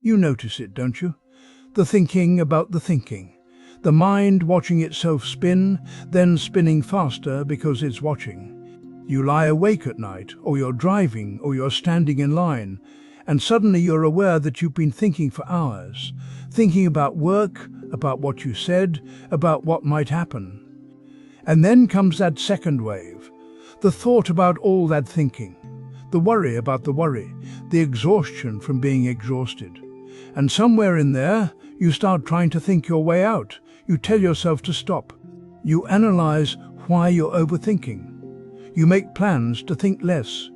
You notice it, don't you? The thinking about the thinking. The mind watching itself spin, then spinning faster because it's watching. You lie awake at night, or you're driving, or you're standing in line, and suddenly you're aware that you've been thinking for hours, thinking about work, about what you said, about what might happen. And then comes that second wave, the thought about all that thinking, the worry about the worry, the exhaustion from being exhausted. And somewhere in there, you start trying to think your way out. You tell yourself to stop. You analyze why you're overthinking. You make plans to think less.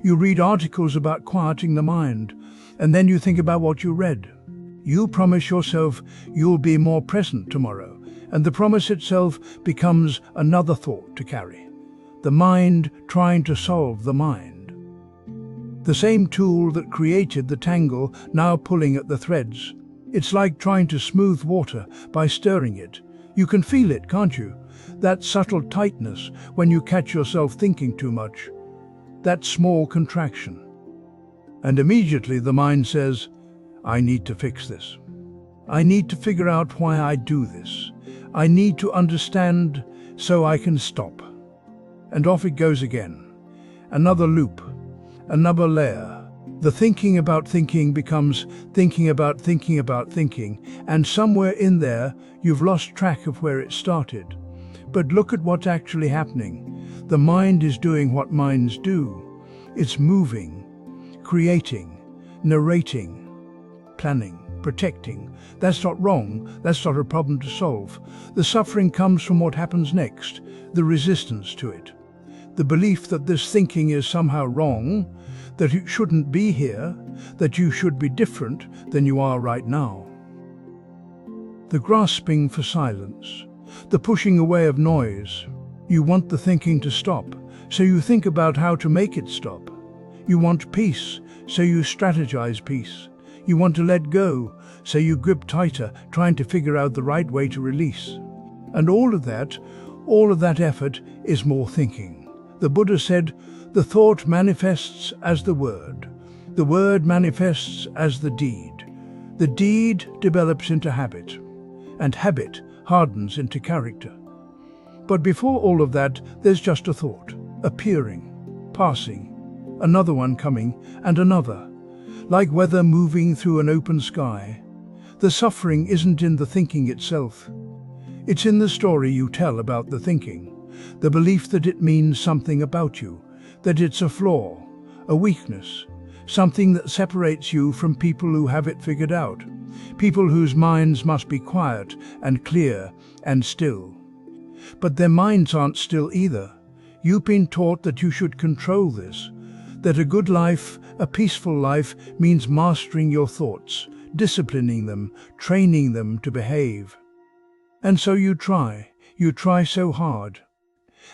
You read articles about quieting the mind, and then you think about what you read. You promise yourself you'll be more present tomorrow, and the promise itself becomes another thought to carry. The mind trying to solve the mind. The same tool that created the tangle now pulling at the threads. It's like trying to smooth water by stirring it. You can feel it, can't you? That subtle tightness when you catch yourself thinking too much. That small contraction. And immediately the mind says, I need to fix this. I need to figure out why I do this. I need to understand so I can stop. And off it goes again. Another loop, another layer. The thinking about thinking becomes thinking about thinking about thinking, and somewhere in there you've lost track of where it started. But look at what's actually happening. The mind is doing what minds do. It's moving, creating, narrating, planning, protecting. That's not wrong. That's not a problem to solve. The suffering comes from what happens next, the resistance to it. The belief that this thinking is somehow wrong, that it shouldn't be here, that you should be different than you are right now. The grasping for silence, the pushing away of noise. You want the thinking to stop, so you think about how to make it stop. You want peace, so you strategize peace. You want to let go, so you grip tighter, trying to figure out the right way to release. And all of that effort is more thinking. The Buddha said, the thought manifests as the word manifests as the deed develops into habit, and habit hardens into character. But before all of that, there's just a thought, appearing, passing, another one coming, and another, like weather moving through an open sky. The suffering isn't in the thinking itself. It's in the story you tell about the thinking. The belief that it means something about you, that it's a flaw, a weakness, something that separates you from people who have it figured out, people whose minds must be quiet and clear and still. But their minds aren't still either. You've been taught that you should control this, that a good life, a peaceful life, means mastering your thoughts, disciplining them, training them to behave. And so you try so hard.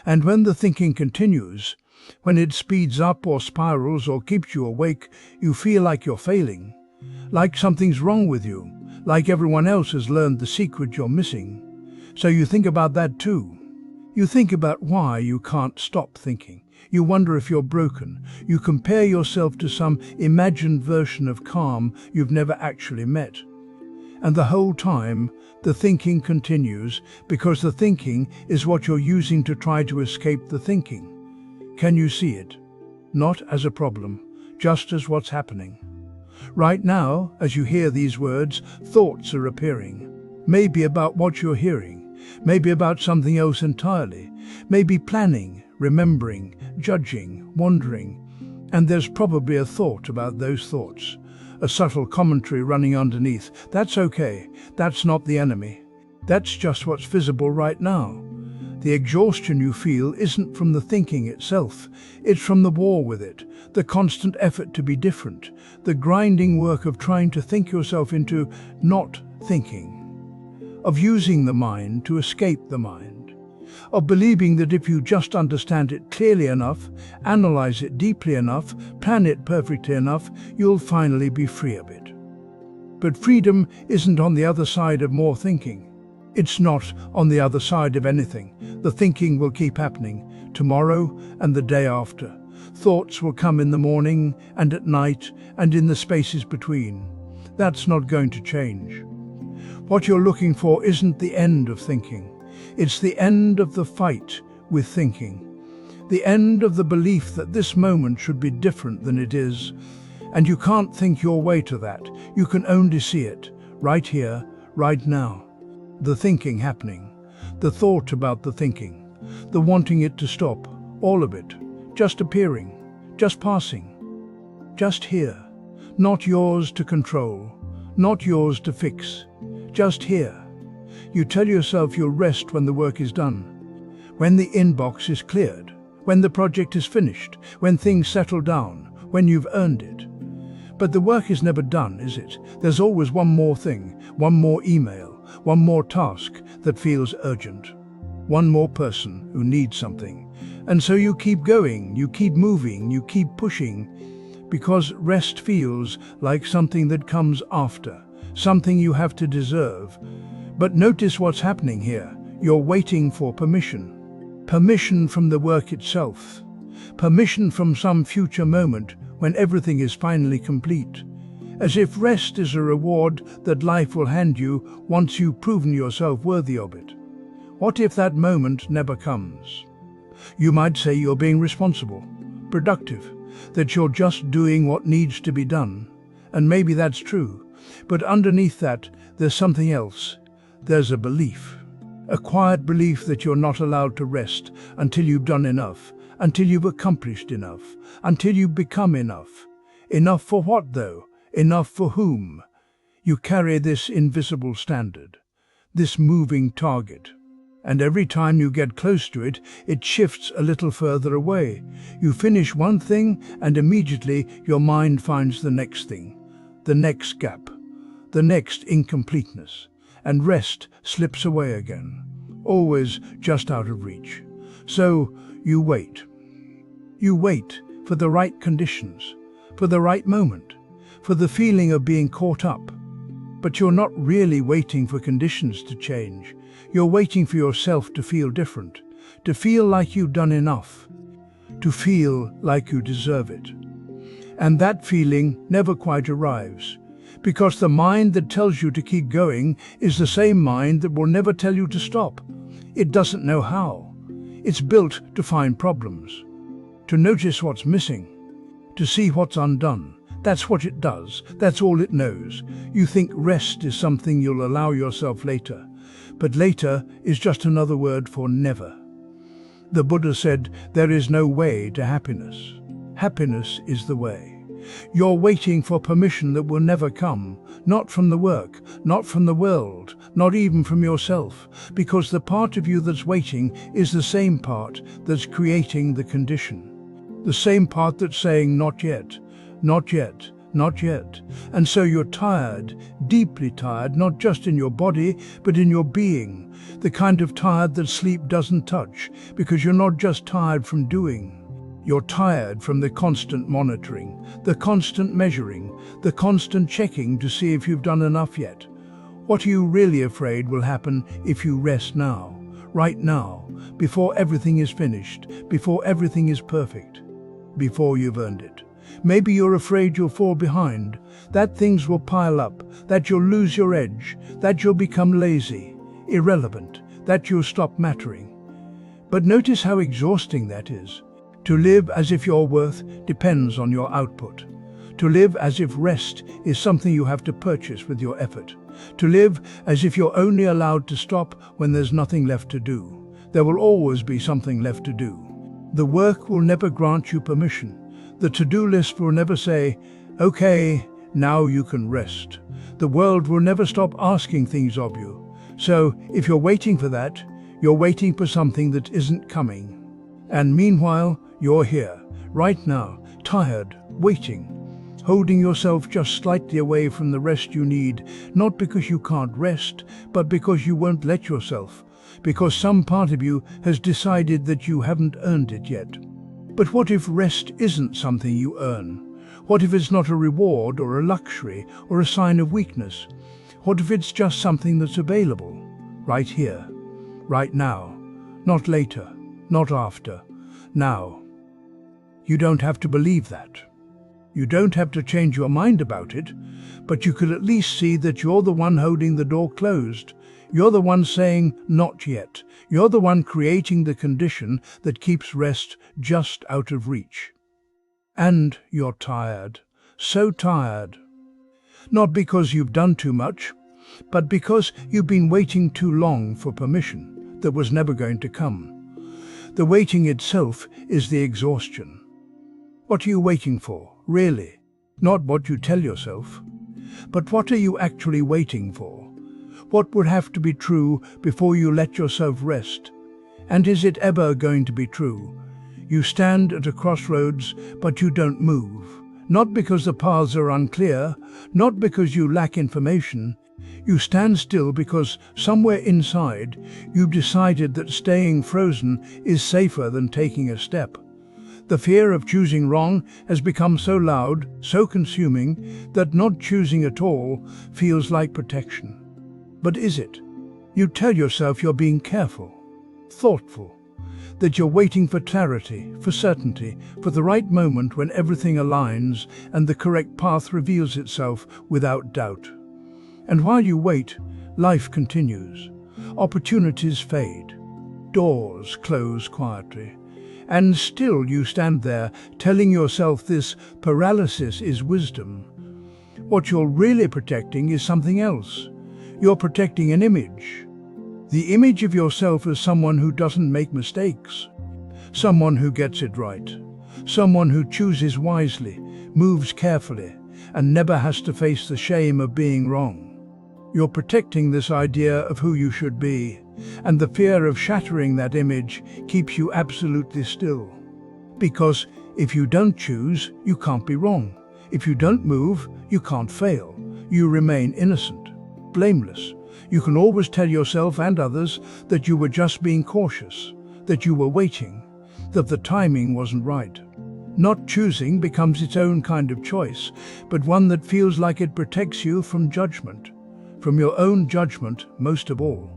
And when the thinking continues, when it speeds up or spirals or keeps you awake, you feel like you're failing, like something's wrong with you, like everyone else has learned the secret you're missing. So you think about that too. You think about why you can't stop thinking. You wonder if you're broken. You compare yourself to some imagined version of calm you've never actually met. And the whole time, the thinking continues, because the thinking is what you're using to try to escape the thinking. Can you see it? Not as a problem, just as what's happening. Right now, as you hear these words, thoughts are appearing. Maybe about what you're hearing, maybe about something else entirely, maybe planning, remembering, judging, wondering. And there's probably a thought about those thoughts. A subtle commentary running underneath. That's okay. That's not the enemy. That's just what's visible right now. The exhaustion you feel isn't from the thinking itself. It's from the war with it, the constant effort to be different, the grinding work of trying to think yourself into not thinking, of using the mind to escape the mind, of believing that if you just understand it clearly enough, analyze it deeply enough, plan it perfectly enough, you'll finally be free of it. But freedom isn't on the other side of more thinking. It's not on the other side of anything. The thinking will keep happening, tomorrow and the day after. Thoughts will come in the morning and at night and in the spaces between. That's not going to change. What you're looking for isn't the end of thinking. It's the end of the fight with thinking. The end of the belief that this moment should be different than it is. And you can't think your way to that. You can only see it, right here, right now. The thinking happening, the thought about the thinking, the wanting it to stop, all of it, just appearing, just passing, just here. Not yours to control, not yours to fix, just here. You tell yourself you'll rest when the work is done, when the inbox is cleared, when the project is finished, when things settle down, when you've earned it. But the work is never done, is it? There's always one more thing, one more email, one more task that feels urgent, one more person who needs something. And so you keep going, you keep moving, you keep pushing, because rest feels like something that comes after, something you have to deserve. But notice what's happening here. You're waiting for permission. Permission from the work itself. Permission from some future moment when everything is finally complete. As if rest is a reward that life will hand you once you've proven yourself worthy of it. What if that moment never comes? You might say you're being responsible, productive, that you're just doing what needs to be done. And maybe that's true. But underneath that, there's something else. There's a belief. A quiet belief that you're not allowed to rest until you've done enough, until you've accomplished enough, until you've become enough. Enough for what, though? Enough for whom? You carry this invisible standard, this moving target. And every time you get close to it, it shifts a little further away. You finish one thing and immediately your mind finds the next thing, the next gap, the next incompleteness. And rest slips away again, always just out of reach. So you wait. You wait for the right conditions, for the right moment, for the feeling of being caught up. But you're not really waiting for conditions to change. You're waiting for yourself to feel different, to feel like you've done enough, to feel like you deserve it. And that feeling never quite arrives, because the mind that tells you to keep going is the same mind that will never tell you to stop. It doesn't know how. It's built to find problems, to notice what's missing, to see what's undone. That's what it does. That's all it knows. You think rest is something you'll allow yourself later, but later is just another word for never. The Buddha said there is no way to happiness. Happiness is the way. You're waiting for permission that will never come, not from the work, not from the world, not even from yourself, because the part of you that's waiting is the same part that's creating the condition, the same part that's saying not yet, not yet, not yet. And so you're tired, deeply tired, not just in your body, but in your being, the kind of tired that sleep doesn't touch, because you're not just tired from doing. You're tired from the constant monitoring, the constant measuring, the constant checking to see if you've done enough yet. What are you really afraid will happen if you rest now, right now, before everything is finished, before everything is perfect, before you've earned it? Maybe you're afraid you'll fall behind, that things will pile up, that you'll lose your edge, that you'll become lazy, irrelevant, that you'll stop mattering. But notice how exhausting that is. To live as if your worth depends on your output. To live as if rest is something you have to purchase with your effort. To live as if you're only allowed to stop when there's nothing left to do. There will always be something left to do. The work will never grant you permission. The to-do list will never say, okay, now you can rest. The world will never stop asking things of you. So if you're waiting for that, you're waiting for something that isn't coming. And meanwhile, you're here, right now, tired, waiting, holding yourself just slightly away from the rest you need, not because you can't rest, but because you won't let yourself, because some part of you has decided that you haven't earned it yet. But what if rest isn't something you earn? What if it's not a reward or a luxury or a sign of weakness? What if it's just something that's available, right here, right now, not later, not after, now? You don't have to believe that. You don't have to change your mind about it, but you could at least see that you're the one holding the door closed. You're the one saying, "Not yet." You're the one creating the condition that keeps rest just out of reach. And you're tired. So tired. Not because you've done too much, but because you've been waiting too long for permission that was never going to come. The waiting itself is the exhaustion. What are you waiting for, really? Not what you tell yourself, but what are you actually waiting for? What would have to be true before you let yourself rest? And is it ever going to be true? You stand at a crossroads, but you don't move. Not because the paths are unclear, not because you lack information. You stand still because somewhere inside you've decided that staying frozen is safer than taking a step. The fear of choosing wrong has become so loud, so consuming, that not choosing at all feels like protection. But is it? You tell yourself you're being careful, thoughtful, that you're waiting for clarity, for certainty, for the right moment when everything aligns and the correct path reveals itself without doubt. And while you wait, life continues. Opportunities fade. Doors close quietly. And still you stand there, telling yourself this paralysis is wisdom. What you're really protecting is something else. You're protecting an image. The image of yourself as someone who doesn't make mistakes. Someone who gets it right. Someone who chooses wisely, moves carefully, and never has to face the shame of being wrong. You're protecting this idea of who you should be, and the fear of shattering that image keeps you absolutely still. Because if you don't choose, you can't be wrong. If you don't move, you can't fail. You remain innocent, blameless. You can always tell yourself and others that you were just being cautious, that you were waiting, that the timing wasn't right. Not choosing becomes its own kind of choice, but one that feels like it protects you from judgment. From your own judgment, most of all.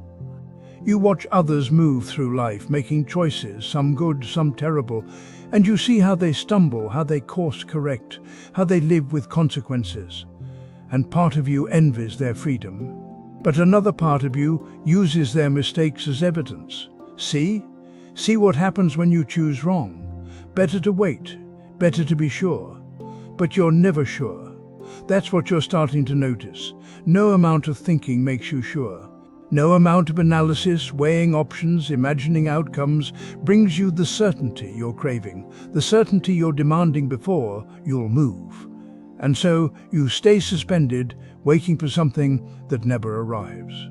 You watch others move through life, making choices, some good, some terrible, and you see how they stumble, how they course correct, how they live with consequences. And part of you envies their freedom, but another part of you uses their mistakes as evidence. See what happens when you choose wrong. Better to wait, better to be sure. But you're never sure. That's what you're starting to notice. No amount of thinking makes you sure. No amount of analysis, weighing options, imagining outcomes brings you the certainty you're craving, the certainty you're demanding before you'll move. And so you stay suspended, waiting for something that never arrives.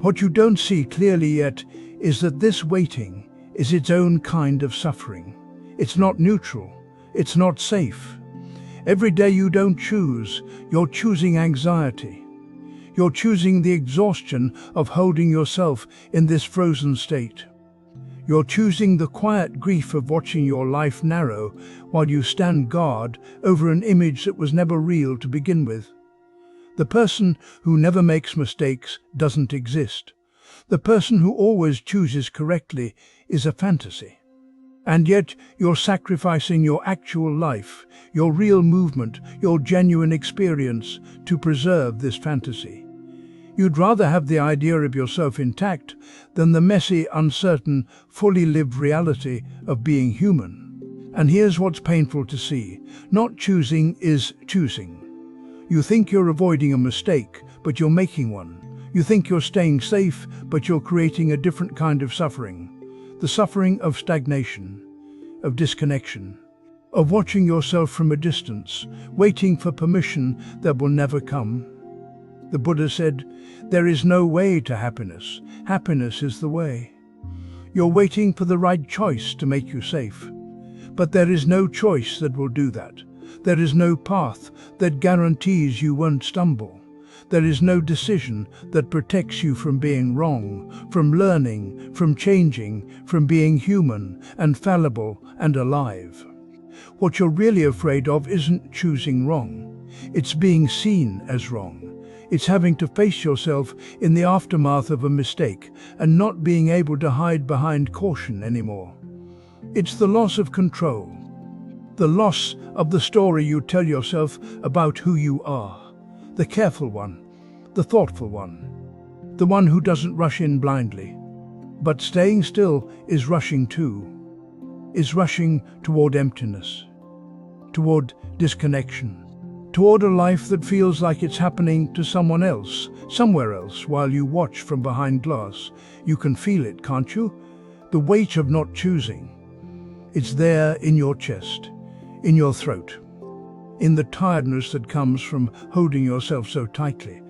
What you don't see clearly yet is that this waiting is its own kind of suffering. It's not neutral. It's not safe. Every day you don't choose, you're choosing anxiety. You're choosing the exhaustion of holding yourself in this frozen state. You're choosing the quiet grief of watching your life narrow while you stand guard over an image that was never real to begin with. The person who never makes mistakes doesn't exist. The person who always chooses correctly is a fantasy. And yet you're sacrificing your actual life, your real movement, your genuine experience to preserve this fantasy. You'd rather have the idea of yourself intact than the messy, uncertain, fully lived reality of being human. And here's what's painful to see. Not choosing is choosing. You think you're avoiding a mistake, but you're making one. You think you're staying safe, but you're creating a different kind of suffering. The suffering of stagnation, of disconnection, of watching yourself from a distance, waiting for permission that will never come. The Buddha said, "There is no way to happiness. Happiness is the way." You're waiting for the right choice to make you safe. But there is no choice that will do that. There is no path that guarantees you won't stumble. There is no decision that protects you from being wrong, from learning, from changing, from being human and fallible and alive. What you're really afraid of isn't choosing wrong. It's being seen as wrong. It's having to face yourself in the aftermath of a mistake and not being able to hide behind caution anymore. It's the loss of control. The loss of the story you tell yourself about who you are. The careful one, the thoughtful one, the one who doesn't rush in blindly. But staying still is rushing too, is rushing toward emptiness, toward disconnection, toward a life that feels like it's happening to someone else, somewhere else, while you watch from behind glass. You can feel it, can't you? The weight of not choosing. It's there in your chest, in your throat, in the tiredness that comes from holding yourself so tightly.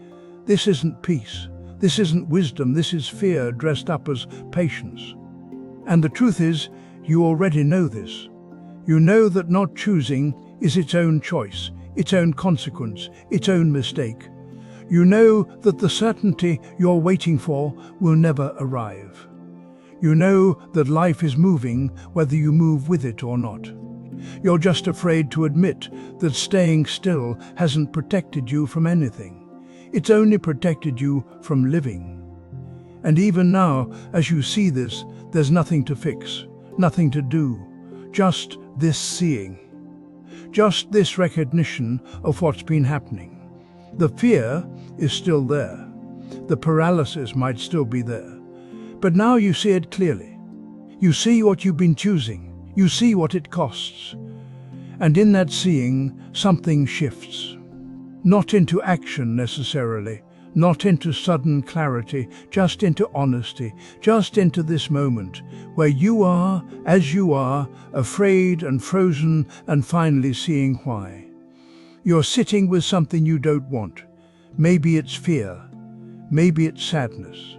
This isn't peace. This isn't wisdom. This is fear dressed up as patience. And the truth is, you already know this. You know that not choosing is its own choice, its own consequence, its own mistake. You know that the certainty you're waiting for will never arrive. You know that life is moving whether you move with it or not. You're just afraid to admit that staying still hasn't protected you from anything. It's only protected you from living. And even now, as you see this, there's nothing to fix, nothing to do, just this seeing. Just this recognition of what's been happening. The fear is still there. The paralysis might still be there. But now you see it clearly. You see what you've been choosing. You see what it costs. And in that seeing, something shifts. Not into action necessarily, not into sudden clarity, just into honesty, just into this moment, where you are, as you are, afraid and frozen and finally seeing why. You're sitting with something you don't want. Maybe it's fear, maybe it's sadness,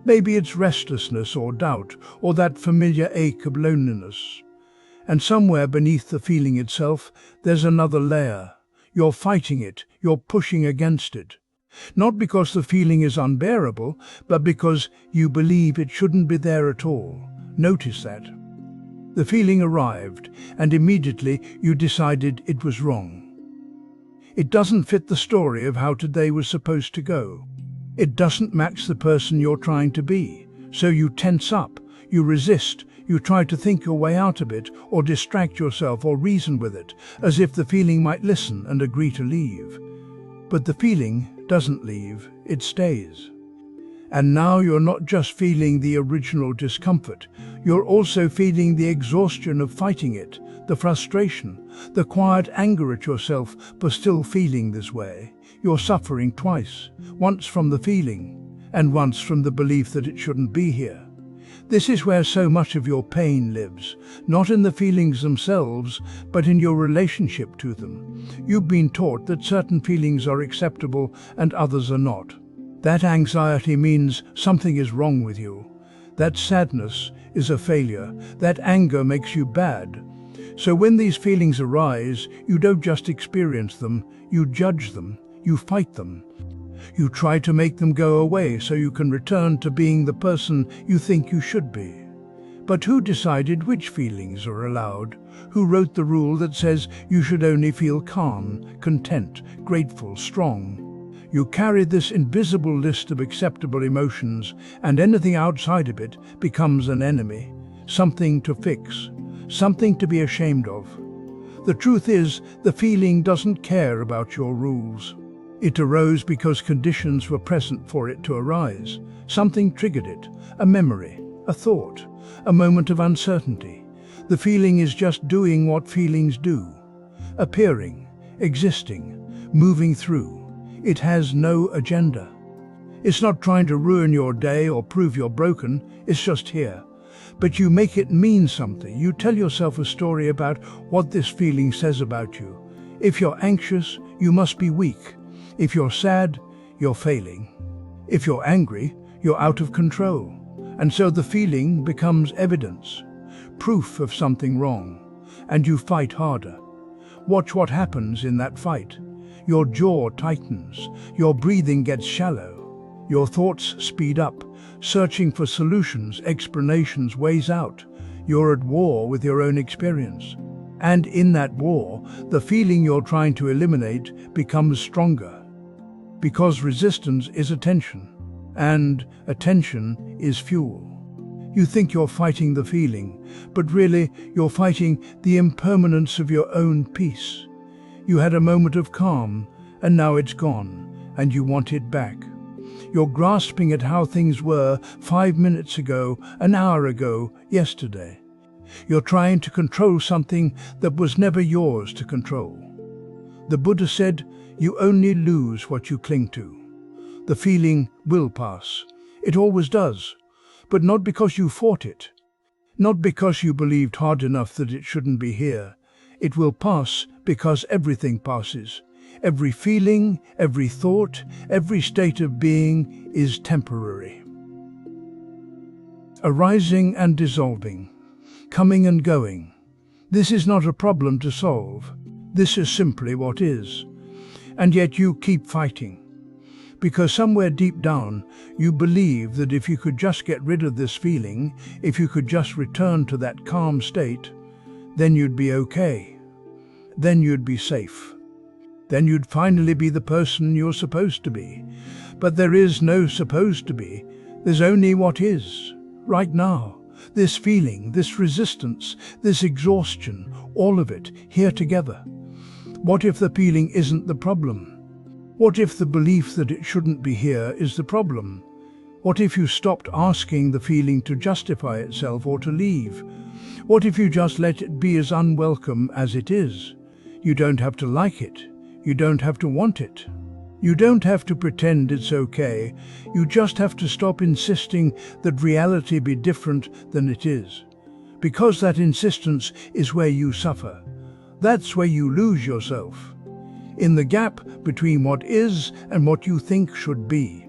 maybe it's restlessness or doubt, or that familiar ache of loneliness. And somewhere beneath the feeling itself, there's another layer. You're fighting it, you're pushing against it. Not because the feeling is unbearable, but because you believe it shouldn't be there at all. Notice that. The feeling arrived, and immediately you decided it was wrong. It doesn't fit the story of how today was supposed to go. It doesn't match the person you're trying to be. So you tense up, you resist, you try to think your way out of it, or distract yourself or reason with it, as if the feeling might listen and agree to leave. But the feeling doesn't leave, it stays. And now you're not just feeling the original discomfort, you're also feeling the exhaustion of fighting it, the frustration, the quiet anger at yourself for still feeling this way. You're suffering twice, once from the feeling, and once from the belief that it shouldn't be here. This is where so much of your pain lives, not in the feelings themselves, but in your relationship to them. You've been taught that certain feelings are acceptable and others are not. That anxiety means something is wrong with you. That sadness is a failure. That anger makes you bad. So when these feelings arise, you don't just experience them, you judge them, you fight them. You try to make them go away so you can return to being the person you think you should be. But who decided which feelings are allowed? Who wrote the rule that says you should only feel calm, content, grateful, strong? You carry this invisible list of acceptable emotions, and anything outside of it becomes an enemy, something to fix, something to be ashamed of. The truth is, the feeling doesn't care about your rules. It arose because conditions were present for it to arise. Something triggered it, a memory, a thought, a moment of uncertainty. The feeling is just doing what feelings do, appearing, existing, moving through. It has no agenda. It's not trying to ruin your day or prove you're broken, it's just here. But you make it mean something. You tell yourself a story about what this feeling says about you. If you're anxious, you must be weak. If you're sad, you're failing. If you're angry, you're out of control. And so the feeling becomes evidence, proof of something wrong, and you fight harder. Watch what happens in that fight. Your jaw tightens, your breathing gets shallow, your thoughts speed up, searching for solutions, explanations, ways out. You're at war with your own experience. And in that war, the feeling you're trying to eliminate becomes stronger. Because resistance is attention, and attention is fuel. You think you're fighting the feeling, but really you're fighting the impermanence of your own peace. You had a moment of calm, and now it's gone, and you want it back. You're grasping at how things were 5 minutes ago, an hour ago, yesterday. You're trying to control something that was never yours to control. The Buddha said, you only lose what you cling to. The feeling will pass. It always does. But not because you fought it. Not because you believed hard enough that it shouldn't be here. It will pass because everything passes. Every feeling, every thought, every state of being is temporary. Arising and dissolving, coming and going. This is not a problem to solve. This is simply what is. And yet you keep fighting. Because somewhere deep down, you believe that if you could just get rid of this feeling, if you could just return to that calm state, then you'd be okay. Then you'd be safe. Then you'd finally be the person you're supposed to be. But there is no supposed to be. There's only what is, right now. This feeling, this resistance, this exhaustion, all of it, here together. What if the feeling isn't the problem? What if the belief that it shouldn't be here is the problem? What if you stopped asking the feeling to justify itself or to leave? What if you just let it be as unwelcome as it is? You don't have to like it. You don't have to want it. You don't have to pretend it's okay. You just have to stop insisting that reality be different than it is. Because that insistence is where you suffer. That's where you lose yourself. In the gap between what is and what you think should be.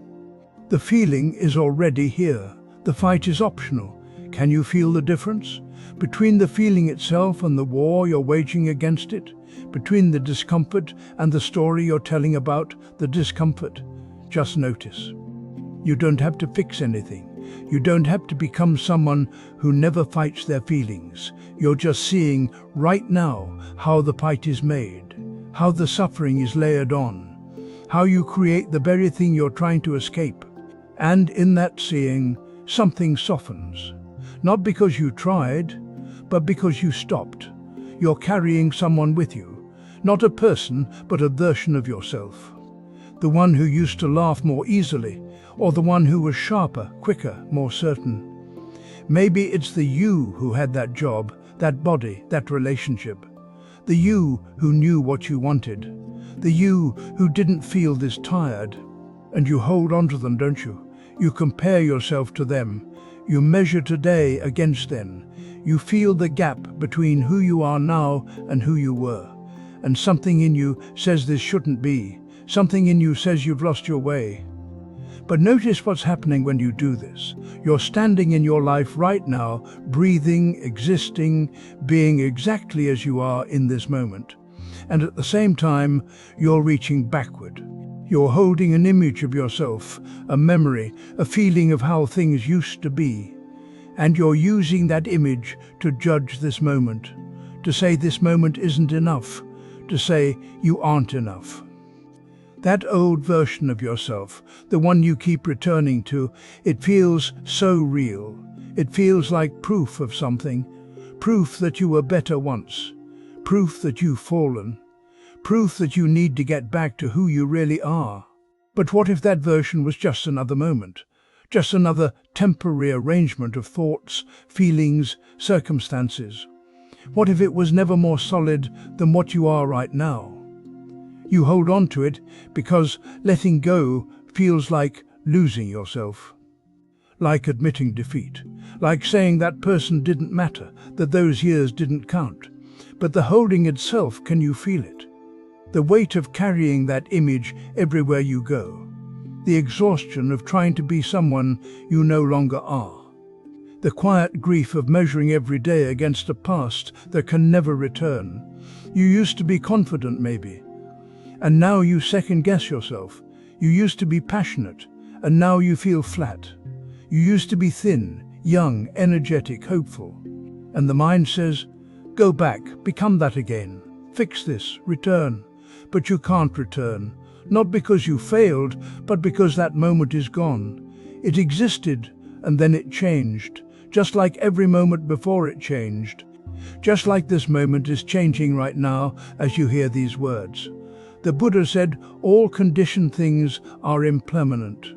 The feeling is already here. The fight is optional. Can you feel the difference? Between the feeling itself and the war you're waging against it? Between the discomfort and the story you're telling about the discomfort? Just notice. You don't have to fix anything. You don't have to become someone who never fights their feelings. You're just seeing right now how the fight is made. How the suffering is layered on, how you create the very thing you're trying to escape. And in that seeing, something softens. Not because you tried, but because you stopped. You're carrying someone with you, not a person, but a version of yourself. The one who used to laugh more easily, or the one who was sharper, quicker, more certain. Maybe it's the you who had that job, that body, that relationship. The you who knew what you wanted. The you who didn't feel this tired. And you hold on to them, don't you? You compare yourself to them. You measure today against then. You feel the gap between who you are now and who you were. And something in you says this shouldn't be. Something in you says you've lost your way. But notice what's happening when you do this. You're standing in your life right now, breathing, existing, being exactly as you are in this moment. And at the same time, you're reaching backward. You're holding an image of yourself, a memory, a feeling of how things used to be. And you're using that image to judge this moment, to say this moment isn't enough, to say you aren't enough. That old version of yourself, the one you keep returning to, it feels so real. It feels like proof of something, proof that you were better once, proof that you've fallen, proof that you need to get back to who you really are. But what if that version was just another moment, just another temporary arrangement of thoughts, feelings, circumstances? What if it was never more solid than what you are right now? You hold on to it because letting go feels like losing yourself. Like admitting defeat. Like saying that person didn't matter, that those years didn't count. But the holding itself, can you feel it? The weight of carrying that image everywhere you go. The exhaustion of trying to be someone you no longer are. The quiet grief of measuring every day against a past that can never return. You used to be confident, maybe. And now you second-guess yourself. You used to be passionate, and now you feel flat. You used to be thin, young, energetic, hopeful. And the mind says, go back, become that again. Fix this, return. But you can't return, not because you failed, but because that moment is gone. It existed, and then it changed. just like every moment before it changed. Just like this moment is changing right now as you hear these words. The Buddha said, all conditioned things are impermanent.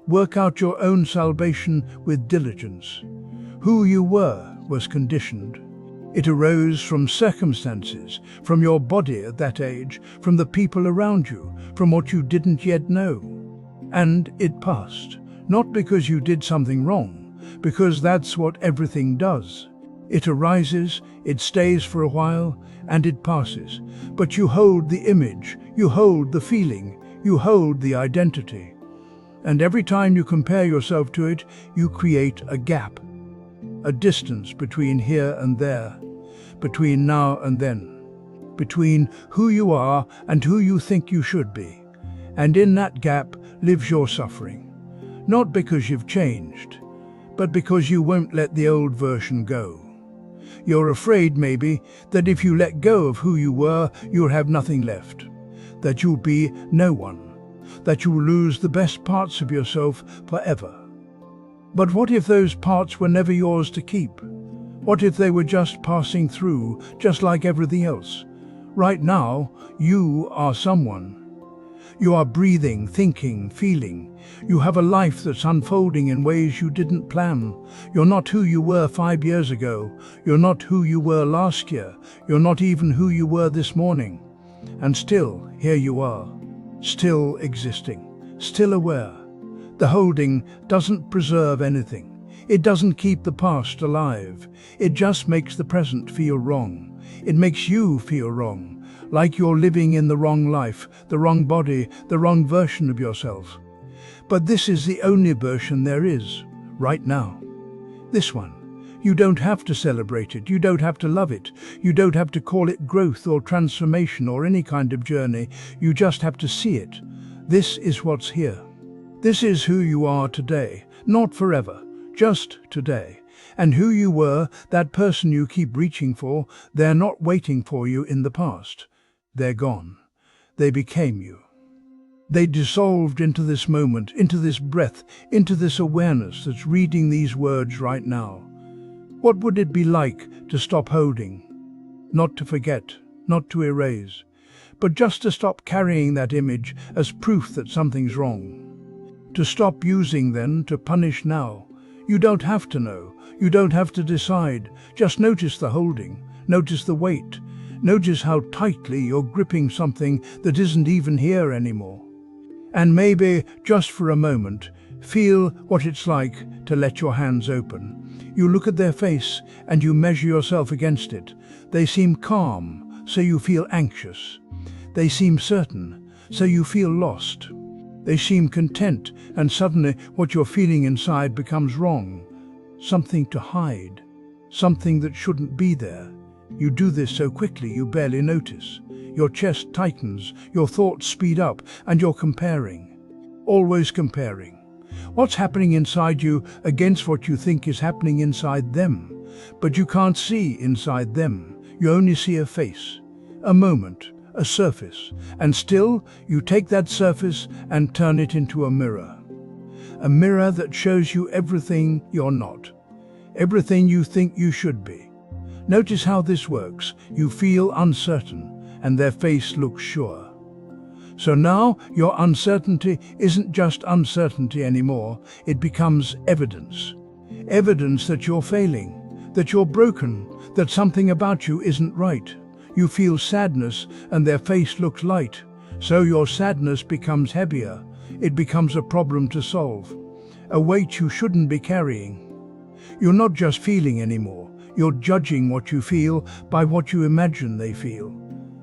Work out your own salvation with diligence. Who you were was conditioned. It arose from circumstances, from your body at that age, from the people around you, from what you didn't yet know. And it passed, not because you did something wrong, because that's what everything does. It arises, it stays for a while, and it passes. But you hold the image, you hold the feeling, you hold the identity. And every time you compare yourself to it, you create a gap, a distance between here and there, between now and then, between who you are and who you think you should be. And in that gap lives your suffering, not because you've changed, but because you won't let the old version go. You're afraid, maybe, that if you let go of who you were, you'll have nothing left, that you'll be no one, that you'll lose the best parts of yourself forever. But what if those parts were never yours to keep? What if they were just passing through, just like everything else? Right now, you are someone. You are breathing, thinking, feeling. You have a life that's unfolding in ways you didn't plan. You're not who you were 5 years ago. You're not who you were last year. You're not even who you were this morning. And still, here you are, still existing, still aware. The holding doesn't preserve anything. It doesn't keep the past alive. It just makes the present feel wrong. It makes you feel wrong, like you're living in the wrong life, the wrong body, the wrong version of yourself. But this is the only version there is, right now. This one. You don't have to celebrate it. You don't have to love it. You don't have to call it growth or transformation or any kind of journey. You just have to see it. This is what's here. This is who you are today, not forever, just today. And who you were, that person you keep reaching for, they're not waiting for you in the past. They're gone. They became you. They dissolved into this moment, into this breath, into this awareness that's reading these words right now. What would it be like to stop holding? Not to forget, not to erase, but just to stop carrying that image as proof that something's wrong. To stop using then to punish now. You don't have to know. You don't have to decide. Just notice the holding. Notice the weight. Notice how tightly you're gripping something that isn't even here anymore. And maybe, just for a moment, feel what it's like to let your hands open. You look at their face and you measure yourself against it. They seem calm, so you feel anxious. They seem certain, so you feel lost. They seem content, and suddenly what you're feeling inside becomes wrong. Something to hide. Something that shouldn't be there. You do this so quickly you barely notice. Your chest tightens, your thoughts speed up, and you're comparing. Always comparing. What's happening inside you against what you think is happening inside them. But you can't see inside them. You only see a face, a moment, a surface, and still you take that surface and turn it into a mirror. A mirror that shows you everything you're not, everything you think you should be. Notice how this works. You feel uncertain, and their face looks sure. So now your uncertainty isn't just uncertainty anymore, it becomes evidence. Evidence that you're failing, that you're broken, that something about you isn't right. You feel sadness and their face looks light, so your sadness becomes heavier. It becomes a problem to solve, a weight you shouldn't be carrying. You're not just feeling anymore, you're judging what you feel by what you imagine they feel.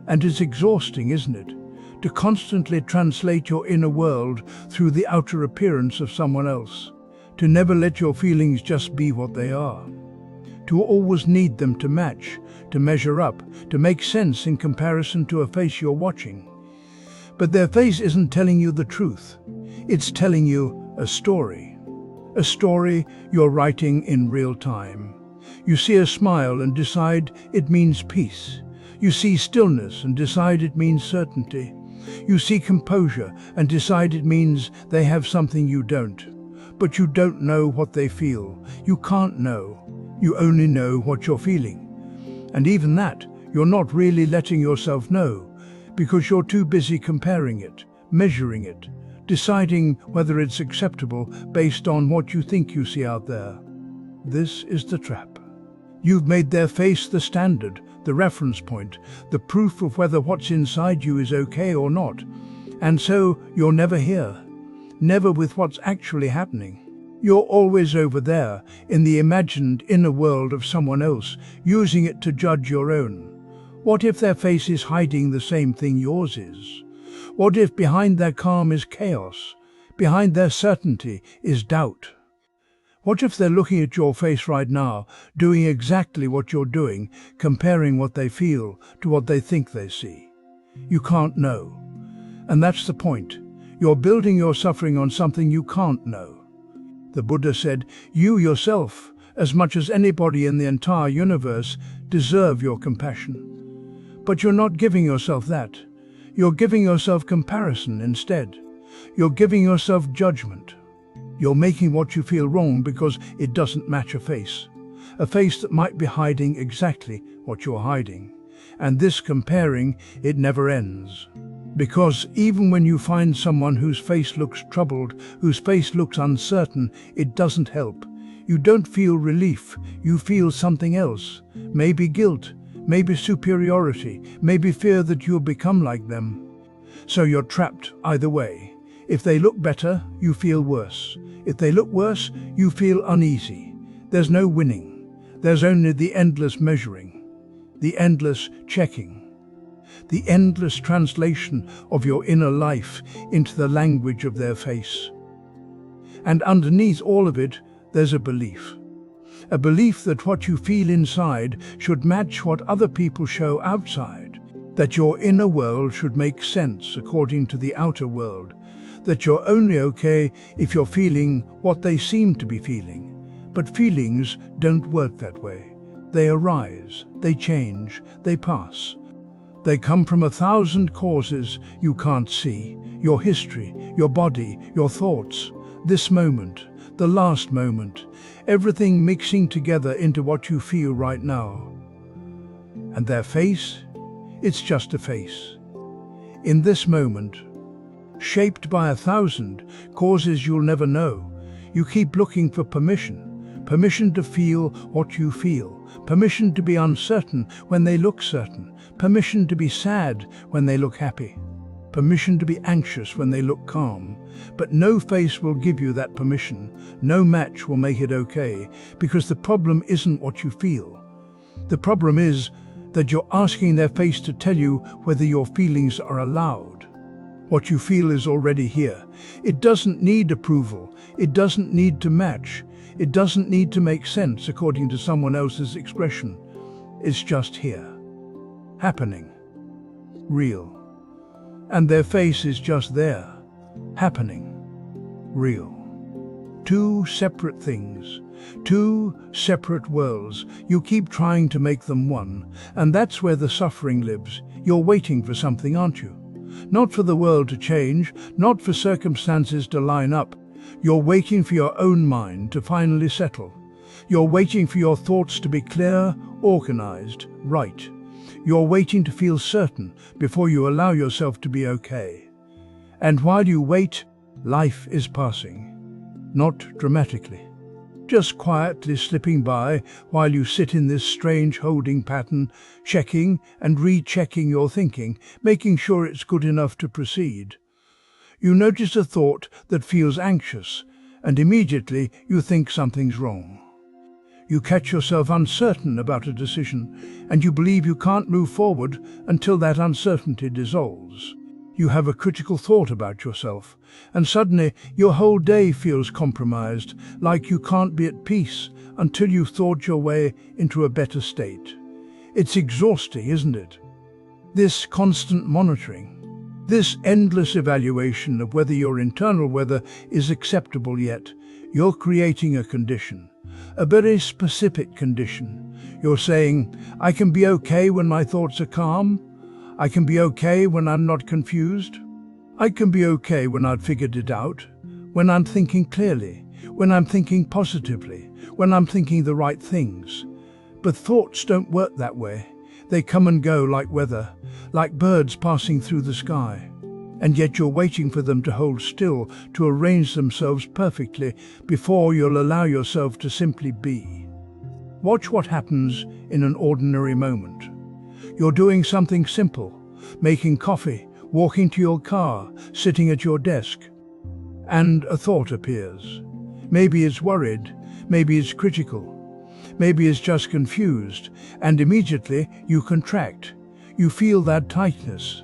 And it's exhausting, isn't it? To constantly translate your inner world through the outer appearance of someone else. To never let your feelings just be what they are. To always need them to match, to measure up, to make sense in comparison to a face you're watching. But their face isn't telling you the truth. It's telling you a story. A story you're writing in real time. You see a smile and decide it means peace. You see stillness and decide it means certainty. You see composure and decide it means they have something you don't. but you don't know what they feel. You can't know. You only know what you're feeling. And even that, you're not really letting yourself know, because you're too busy comparing it, measuring it, deciding whether it's acceptable based on what you think you see out there. This is the trap. You've made their face the standard, the reference point, the proof of whether what's inside you is okay or not. And so you're never here, never with what's actually happening. You're always over there, in the imagined inner world of someone else, using it to judge your own. What if their face is hiding the same thing yours is? What if behind their calm is chaos? Behind their certainty is doubt? What if they're looking at your face right now, doing exactly what you're doing, comparing what they feel to what they think they see? You can't know. And that's the point. You're building your suffering on something you can't know. The Buddha said, you yourself, as much as anybody in the entire universe, deserve your compassion. But you're not giving yourself that. You're giving yourself comparison instead. You're giving yourself judgment. You're making what you feel wrong because it doesn't match a face that might be hiding exactly what you're hiding. And this comparing, it never ends. Because even when you find someone whose face looks troubled, whose face looks uncertain, it doesn't help. You don't feel relief, you feel something else. Maybe guilt, maybe superiority, maybe fear that you'll become like them. So you're trapped either way. If they look better, you feel worse. If they look worse, you feel uneasy. There's no winning. There's only the endless measuring, the endless checking, the endless translation of your inner life into the language of their face. And underneath all of it, there's a belief that what you feel inside should match what other people show outside, that your inner world should make sense according to the outer world, that you're only okay if you're feeling what they seem to be feeling. But feelings don't work that way. They arise, they change, they pass. They come from 1,000 causes you can't see: your history, your body, your thoughts, this moment, the last moment, everything mixing together into what you feel right now. And their face? It's just a face. In this moment, shaped by 1,000 causes you'll never know, you keep looking for permission to feel what you feel, permission to be uncertain when they look certain, permission to be sad when they look happy, permission to be anxious when they look calm. But no face will give you that permission, no match will make it okay, because the problem isn't what you feel. The problem is that you're asking their face to tell you whether your feelings are allowed. What you feel is already here. It doesn't need approval. It doesn't need to match. It doesn't need to make sense according to someone else's expression. It's just here. Happening. Real. And their face is just there. Happening. Real. Two separate things. Two separate worlds. You keep trying to make them one. And that's where the suffering lives. You're waiting for something, aren't you? Not for the world to change, not for circumstances to line up. You're waiting for your own mind to finally settle. You're waiting for your thoughts to be clear, organized, right. You're waiting to feel certain before you allow yourself to be okay. And while you wait, life is passing. Not dramatically. Just quietly slipping by while you sit in this strange holding pattern, checking and rechecking your thinking, making sure it's good enough to proceed. You notice a thought that feels anxious, and immediately you think something's wrong. You catch yourself uncertain about a decision, and you believe you can't move forward until that uncertainty dissolves. You have a critical thought about yourself, and suddenly your whole day feels compromised, like you can't be at peace until you've thought your way into a better state. It's exhausting, isn't it? This constant monitoring, this endless evaluation of whether your internal weather is acceptable yet. You're creating a condition, a very specific condition. You're saying, I can be okay when my thoughts are calm. I can be okay when I'm not confused. I can be okay when I've figured it out, when I'm thinking clearly. when I'm thinking positively, when I'm thinking the right things. But thoughts don't work that way. They come and go like weather, like birds passing through the sky. And yet you're waiting for them to hold still, to arrange themselves perfectly before you'll allow yourself to simply be. Watch what happens in an ordinary moment. You're doing something simple, making coffee, walking to your car, sitting at your desk, and a thought appears. Maybe it's worried, maybe it's critical, maybe it's just confused, and immediately you contract. You feel that tightness,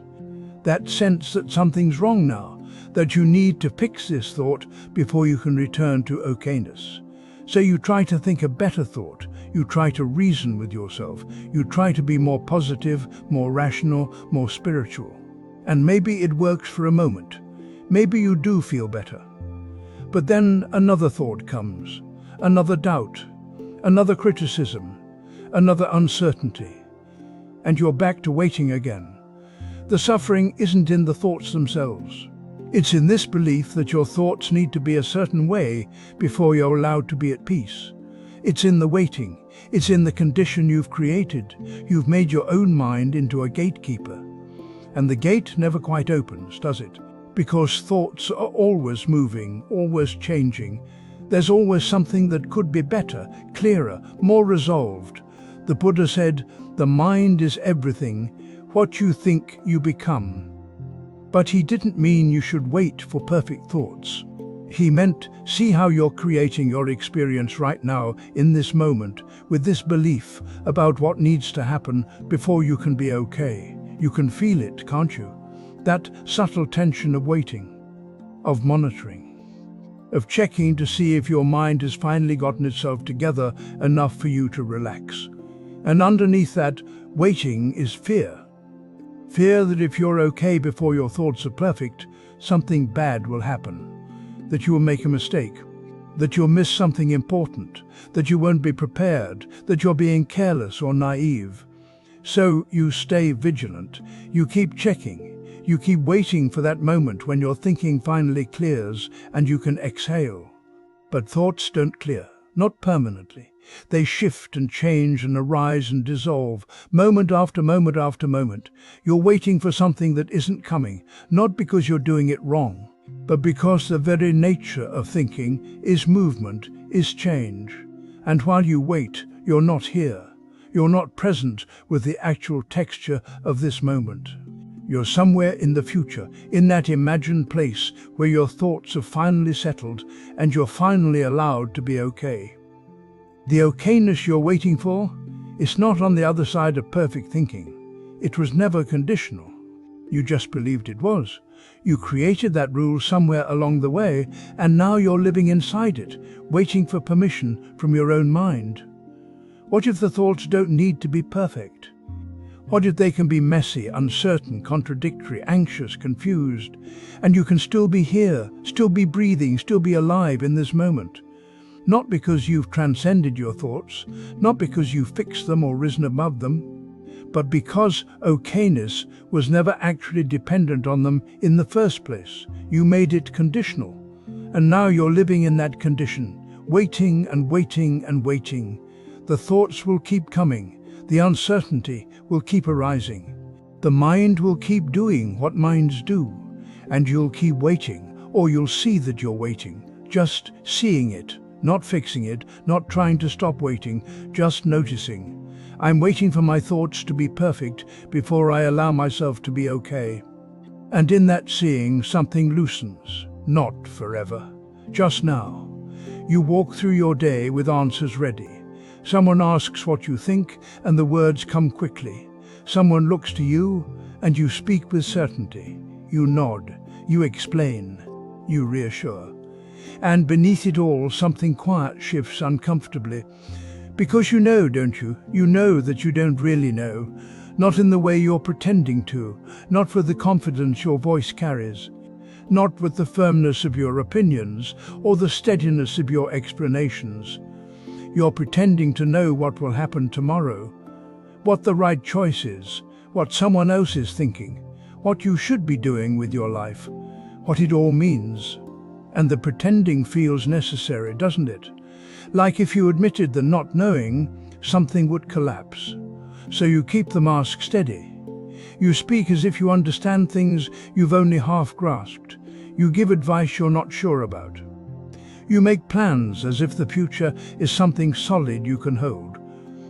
that sense that something's wrong now, that you need to fix this thought before you can return to okayness. So you try to think a better thought, you try to reason with yourself, you try to be more positive, more rational, more spiritual. And maybe it works for a moment. Maybe you do feel better. But then another thought comes, another doubt, another criticism, another uncertainty, and you're back to waiting again. The suffering isn't in the thoughts themselves. It's in this belief that your thoughts need to be a certain way before you're allowed to be at peace. It's in the waiting. It's in the condition you've created. You've made your own mind into a gatekeeper. And the gate never quite opens, does it? Because thoughts are always moving, always changing. There's always something that could be better, clearer, more resolved. The Buddha said, "The mind is everything. What you think, you become." But he didn't mean you should wait for perfect thoughts. He meant, see how you're creating your experience right now, in this moment, with this belief about what needs to happen before you can be okay. You can feel it, can't you? That subtle tension of waiting, of monitoring, of checking to see if your mind has finally gotten itself together enough for you to relax. And underneath that waiting is fear. Fear that if you're okay before your thoughts are perfect, something bad will happen, that you will make a mistake, that you'll miss something important, that you won't be prepared, that you're being careless or naive. So you stay vigilant, you keep checking, you keep waiting for that moment when your thinking finally clears and you can exhale. But thoughts don't clear, not permanently. They shift and change and arise and dissolve, moment after moment after moment. You're waiting for something that isn't coming, not because you're doing it wrong, but because the very nature of thinking is movement, is change. And while you wait, you're not here. You're not present with the actual texture of this moment. You're somewhere in the future, in that imagined place where your thoughts have finally settled and you're finally allowed to be okay. The okayness you're waiting for is not on the other side of perfect thinking. It was never conditional. You just believed it was. You created that rule somewhere along the way, and now you're living inside it, waiting for permission from your own mind. What if the thoughts don't need to be perfect? What if they can be messy, uncertain, contradictory, anxious, confused, and you can still be here, still be breathing, still be alive in this moment? Not because you've transcended your thoughts, not because you've fixed them or risen above them, but because okayness was never actually dependent on them in the first place. You made it conditional, and now you're living in that condition, waiting and waiting and waiting. The thoughts will keep coming, the uncertainty will keep arising. The mind will keep doing what minds do, and you'll keep waiting, or you'll see that you're waiting, just seeing it. Not fixing it, not trying to stop waiting, just noticing. I'm waiting for my thoughts to be perfect before I allow myself to be okay. And in that seeing, something loosens. Not forever. Just now. You walk through your day with answers ready. Someone asks what you think, and the words come quickly. Someone looks to you, and you speak with certainty. You nod. You explain. You reassure. And beneath it all, something quiet shifts uncomfortably. Because you know, don't you? You know that you don't really know. Not in the way you're pretending to. Not with the confidence your voice carries. Not with the firmness of your opinions or the steadiness of your explanations. You're pretending to know what will happen tomorrow. What the right choice is. What someone else is thinking. What you should be doing with your life. What it all means. And the pretending feels necessary, doesn't it? Like if you admitted the not knowing, something would collapse. So you keep the mask steady. You speak as if you understand things you've only half grasped. You give advice you're not sure about. You make plans as if the future is something solid you can hold.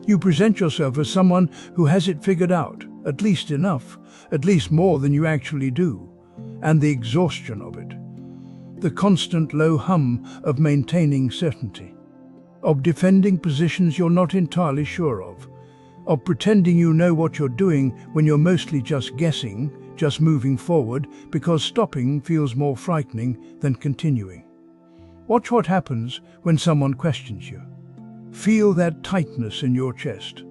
You present yourself as someone who has it figured out, at least enough, at least more than you actually do. And the exhaustion of it. The constant low hum of maintaining certainty. Of defending positions you're not entirely sure of pretending you know what you're doing when you're mostly just guessing, just moving forward because stopping feels more frightening than continuing. Watch what happens when someone questions you. Feel that tightness in your chest,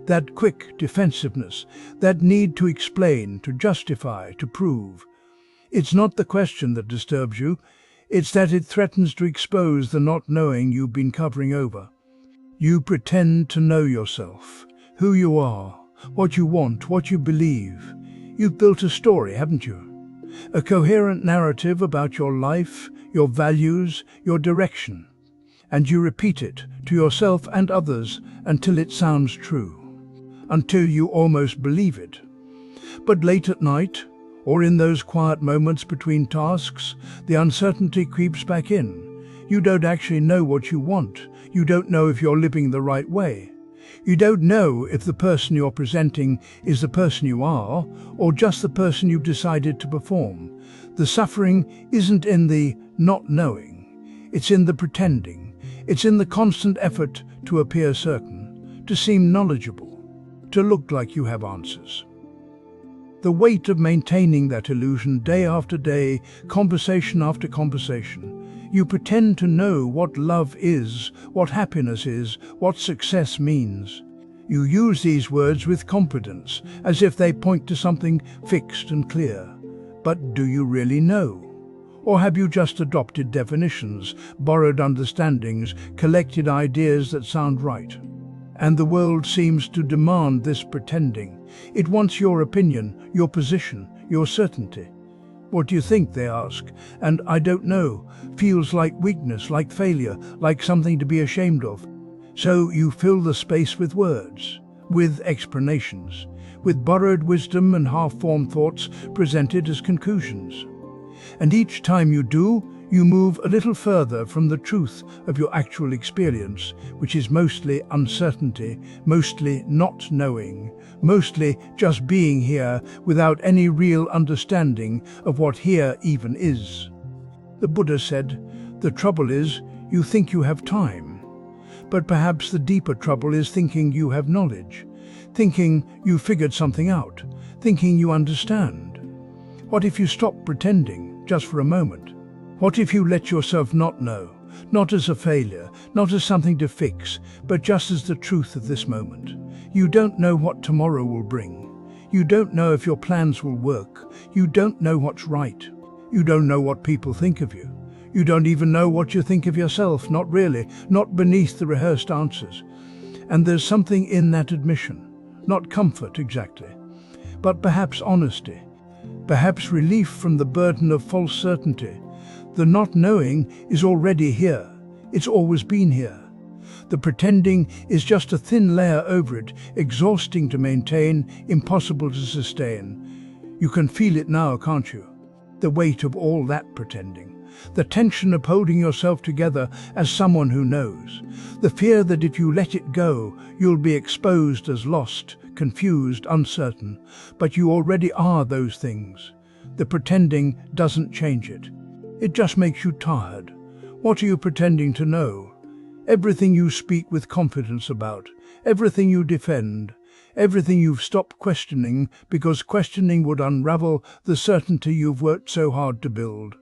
that quick defensiveness, that need to explain, to justify, to prove. It's not the question that disturbs you, it's that it threatens to expose the not knowing you've been covering over. You pretend to know yourself, who you are, what you want, what you believe. You've built a story, haven't you? A coherent narrative about your life, your values, your direction. And you repeat it to yourself and others until it sounds true, until you almost believe it. But late at night, or in those quiet moments between tasks, the uncertainty creeps back in. You don't actually know what you want. You don't know if you're living the right way. You don't know if the person you're presenting is the person you are, or just the person you've decided to perform. The suffering isn't in the not knowing. It's in the pretending. It's in the constant effort to appear certain, to seem knowledgeable, to look like you have answers. The weight of maintaining that illusion day after day, conversation after conversation. You pretend to know what love is, what happiness is, what success means. You use these words with confidence, as if they point to something fixed and clear. But do you really know? Or have you just adopted definitions, borrowed understandings, collected ideas that sound right? And the world seems to demand this pretending. It wants your opinion, your position, your certainty. What do you think, they ask, and I don't know, feels like weakness, like failure, like something to be ashamed of. So you fill the space with words, with explanations, with borrowed wisdom and half-formed thoughts presented as conclusions. And each time you do, you move a little further from the truth of your actual experience, which is mostly uncertainty, mostly not knowing, mostly just being here without any real understanding of what here even is. The Buddha said, "The trouble is, you think you have time. But perhaps the deeper trouble is thinking you have knowledge, thinking you figured something out, thinking you understand. What if you stop pretending, just for a moment? What if you let yourself not know, not as a failure, not as something to fix, but just as the truth of this moment? You don't know what tomorrow will bring. You don't know if your plans will work. You don't know what's right. You don't know what people think of you. You don't even know what you think of yourself, not really, not beneath the rehearsed answers. And there's something in that admission, not comfort exactly, but perhaps honesty, perhaps relief from the burden of false certainty. The not knowing is already here. It's always been here. The pretending is just a thin layer over it, exhausting to maintain, impossible to sustain. You can feel it now, can't you? The weight of all that pretending. The tension of holding yourself together as someone who knows. The fear that if you let it go, you'll be exposed as lost, confused, uncertain. But you already are those things. The pretending doesn't change it. It just makes you tired. What are you pretending to know? Everything you speak with confidence about, everything you defend, everything you've stopped questioning because questioning would unravel the certainty you've worked so hard to build.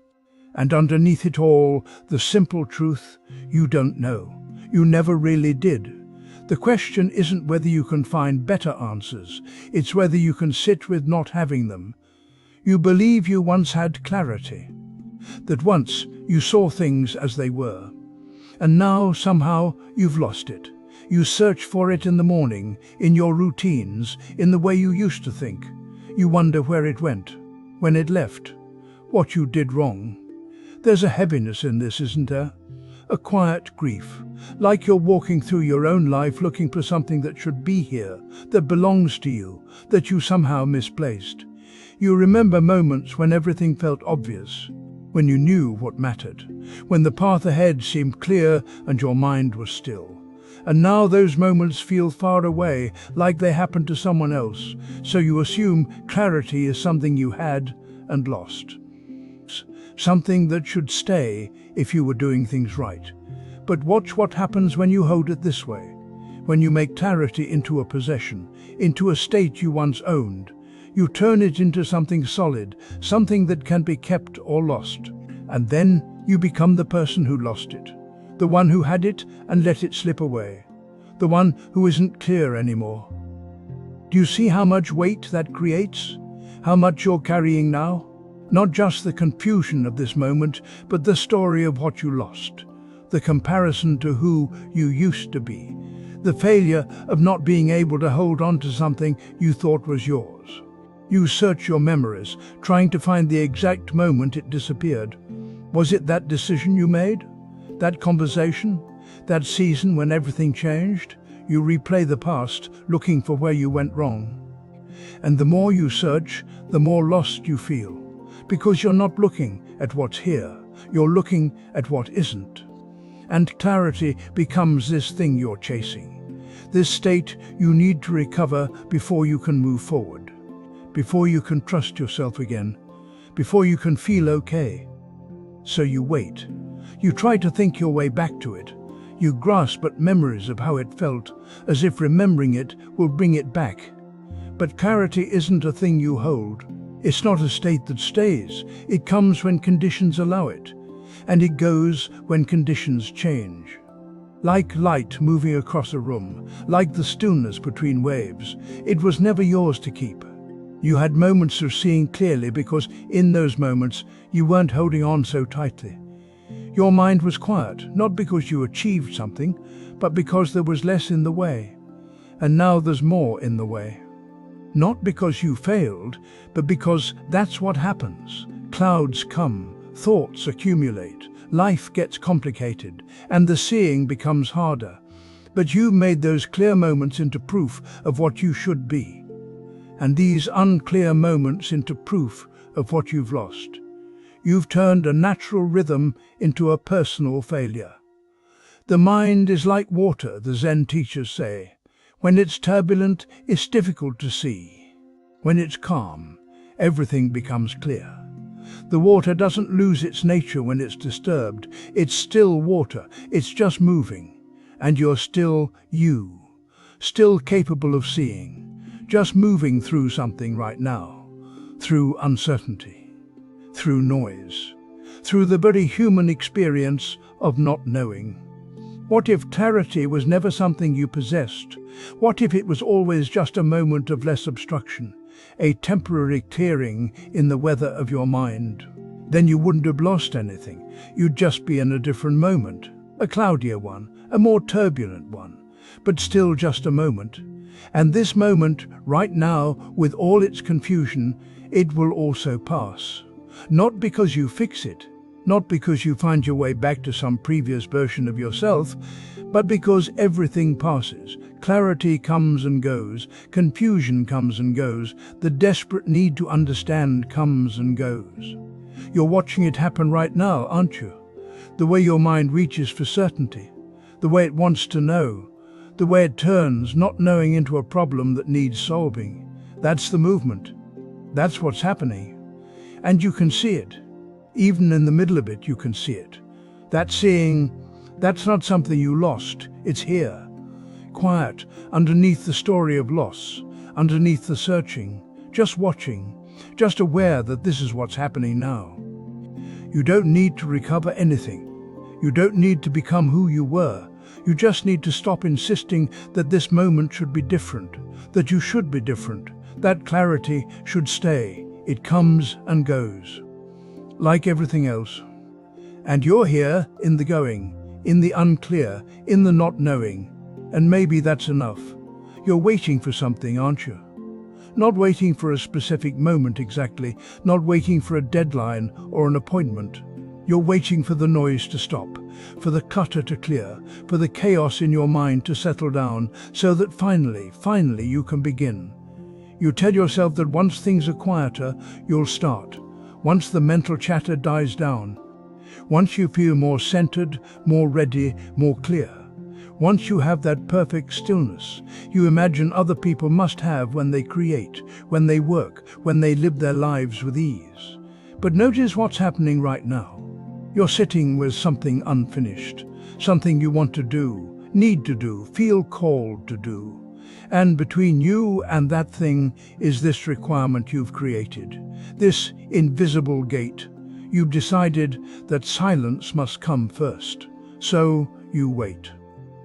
And underneath it all, the simple truth, you don't know. You never really did. The question isn't whether you can find better answers, it's whether you can sit with not having them. You believe you once had clarity, that once you saw things as they were. And now, somehow, you've lost it. You search for it in the morning, in your routines, in the way you used to think. You wonder where it went, when it left, what you did wrong. There's a heaviness in this, isn't there? A quiet grief, like you're walking through your own life looking for something that should be here, that belongs to you, that you somehow misplaced. You remember moments when everything felt obvious, when you knew what mattered, when the path ahead seemed clear and your mind was still. And now those moments feel far away, like they happened to someone else, so you assume clarity is something you had and lost. Something that should stay if you were doing things right. But watch what happens when you hold it this way. When you make clarity into a possession, into a state you once owned, you turn it into something solid, something that can be kept or lost. And then you become the person who lost it. The one who had it and let it slip away. The one who isn't clear anymore. Do you see how much weight that creates? How much you're carrying now? Not just the confusion of this moment, but the story of what you lost. The comparison to who you used to be. The failure of not being able to hold on to something you thought was yours. You search your memories, trying to find the exact moment it disappeared. Was it that decision you made? That conversation? That season when everything changed? You replay the past, looking for where you went wrong. And the more you search, the more lost you feel. Because you're not looking at what's here, you're looking at what isn't. And clarity becomes this thing you're chasing. This state you need to recover before you can move forward. Before you can trust yourself again. Before you can feel okay. So you wait. You try to think your way back to it. You grasp at memories of how it felt, as if remembering it will bring it back. But clarity isn't a thing you hold. It's not a state that stays. It comes when conditions allow it. And it goes when conditions change. Like light moving across a room, like the stillness between waves, it was never yours to keep. You had moments of seeing clearly because in those moments you weren't holding on so tightly. Your mind was quiet, not because you achieved something, but because there was less in the way. And now there's more in the way. Not because you failed, but because that's what happens. Clouds come, thoughts accumulate, life gets complicated, and the seeing becomes harder. But you've made those clear moments into proof of what you should be. And these unclear moments into proof of what you've lost. You've turned a natural rhythm into a personal failure. The mind is like water, the Zen teachers say. When it's turbulent, it's difficult to see. When it's calm, everything becomes clear. The water doesn't lose its nature when it's disturbed. It's still water, it's just moving. And you're still you, still capable of seeing, just moving through something right now, through uncertainty, through noise, through the very human experience of not knowing. What if clarity was never something you possessed? What if it was always just a moment of less obstruction, a temporary clearing in the weather of your mind? Then you wouldn't have lost anything. You'd just be in a different moment, a cloudier one, a more turbulent one, but still just a moment. And this moment, right now, with all its confusion, it will also pass. Not because you fix it, not because you find your way back to some previous version of yourself, but because everything passes. Clarity comes and goes, confusion comes and goes, the desperate need to understand comes and goes. You're watching it happen right now, aren't you? The way your mind reaches for certainty, the way it wants to know, the way it turns not knowing into a problem that needs solving. That's the movement. That's what's happening. And you can see it. Even in the middle of it, you can see it. That seeing, that's not something you lost. It's here. Quiet, underneath the story of loss, underneath the searching, just watching, just aware that this is what's happening now. You don't need to recover anything. You don't need to become who you were. You just need to stop insisting that this moment should be different, that you should be different, that clarity should stay. It comes and goes. Like everything else. And you're here in the going, in the unclear, in the not knowing. And maybe that's enough. You're waiting for something, aren't you? Not waiting for a specific moment exactly, not waiting for a deadline or an appointment, You're waiting for the noise to stop, for the clutter to clear, for the chaos in your mind to settle down, so that finally you can begin. You tell yourself that once things are quieter, you'll start. Once the mental chatter dies down. Once you feel more centered, more ready, more clear. Once you have that perfect stillness you imagine other people must have when they create, when they work, when they live their lives with ease. But notice what's happening right now. You're sitting with something unfinished, something you want to do, need to do, feel called to do. And between you and that thing is this requirement you've created, this invisible gate. You've decided that silence must come first. So you wait.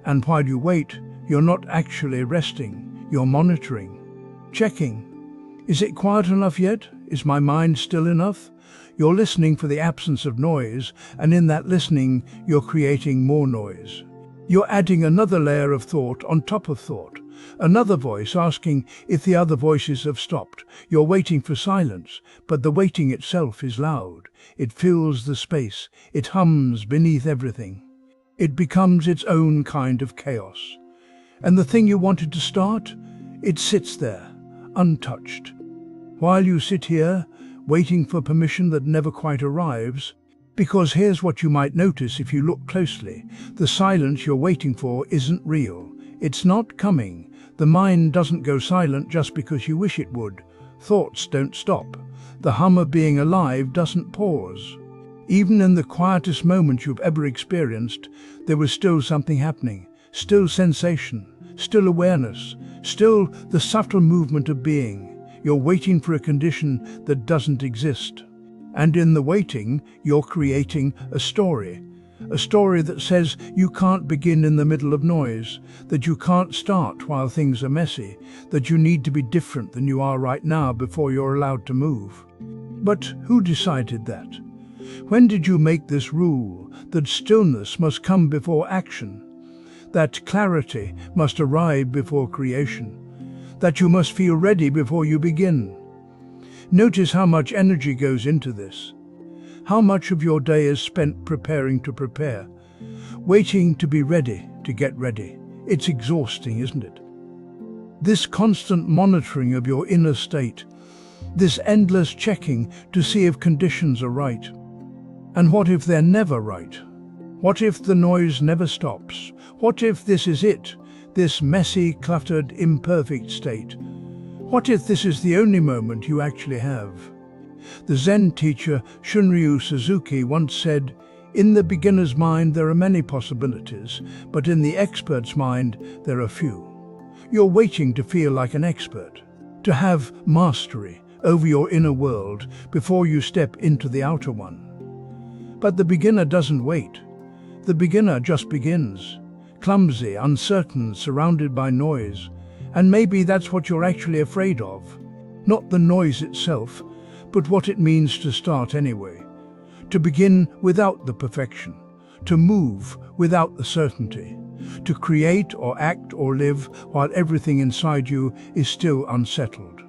And while you wait, you're not actually resting, you're monitoring, checking. Is it quiet enough yet? Is my mind still enough? You're listening for the absence of noise, and in that listening, you're creating more noise. You're adding another layer of thought on top of thought, another voice asking if the other voices have stopped. You're waiting for silence, but the waiting itself is loud. It fills the space, it hums beneath everything. It becomes its own kind of chaos. And the thing you wanted to start, it sits there, untouched. While you sit here, waiting for permission that never quite arrives, because here's what you might notice if you look closely. The silence you're waiting for isn't real. It's not coming. The mind doesn't go silent just because you wish it would. Thoughts don't stop. The hum of being alive doesn't pause. Even in the quietest moment you've ever experienced, there was still something happening, still sensation, still awareness, still the subtle movement of being. You're waiting for a condition that doesn't exist. And in the waiting, you're creating a story that says you can't begin in the middle of noise, that you can't start while things are messy, that you need to be different than you are right now before you're allowed to move. But who decided that? When did you make this rule that stillness must come before action, that clarity must arrive before creation, that you must feel ready before you begin? Notice how much energy goes into this. How much of your day is spent preparing to prepare, waiting to be ready to get ready. It's exhausting, isn't it? This constant monitoring of your inner state, this endless checking to see if conditions are right. And what if they're never right? What if the noise never stops? What if this is it, this messy, cluttered, imperfect state? What if this is the only moment you actually have? The Zen teacher Shunryu Suzuki once said, "In the beginner's mind there are many possibilities, but in the expert's mind there are few." You're waiting to feel like an expert, to have mastery over your inner world before you step into the outer one. But the beginner doesn't wait. The beginner just begins, clumsy, uncertain, surrounded by noise. And maybe that's what you're actually afraid of. Not the noise itself, but what it means to start anyway. To begin without the perfection. To move without the certainty. To create or act or live while everything inside you is still unsettled.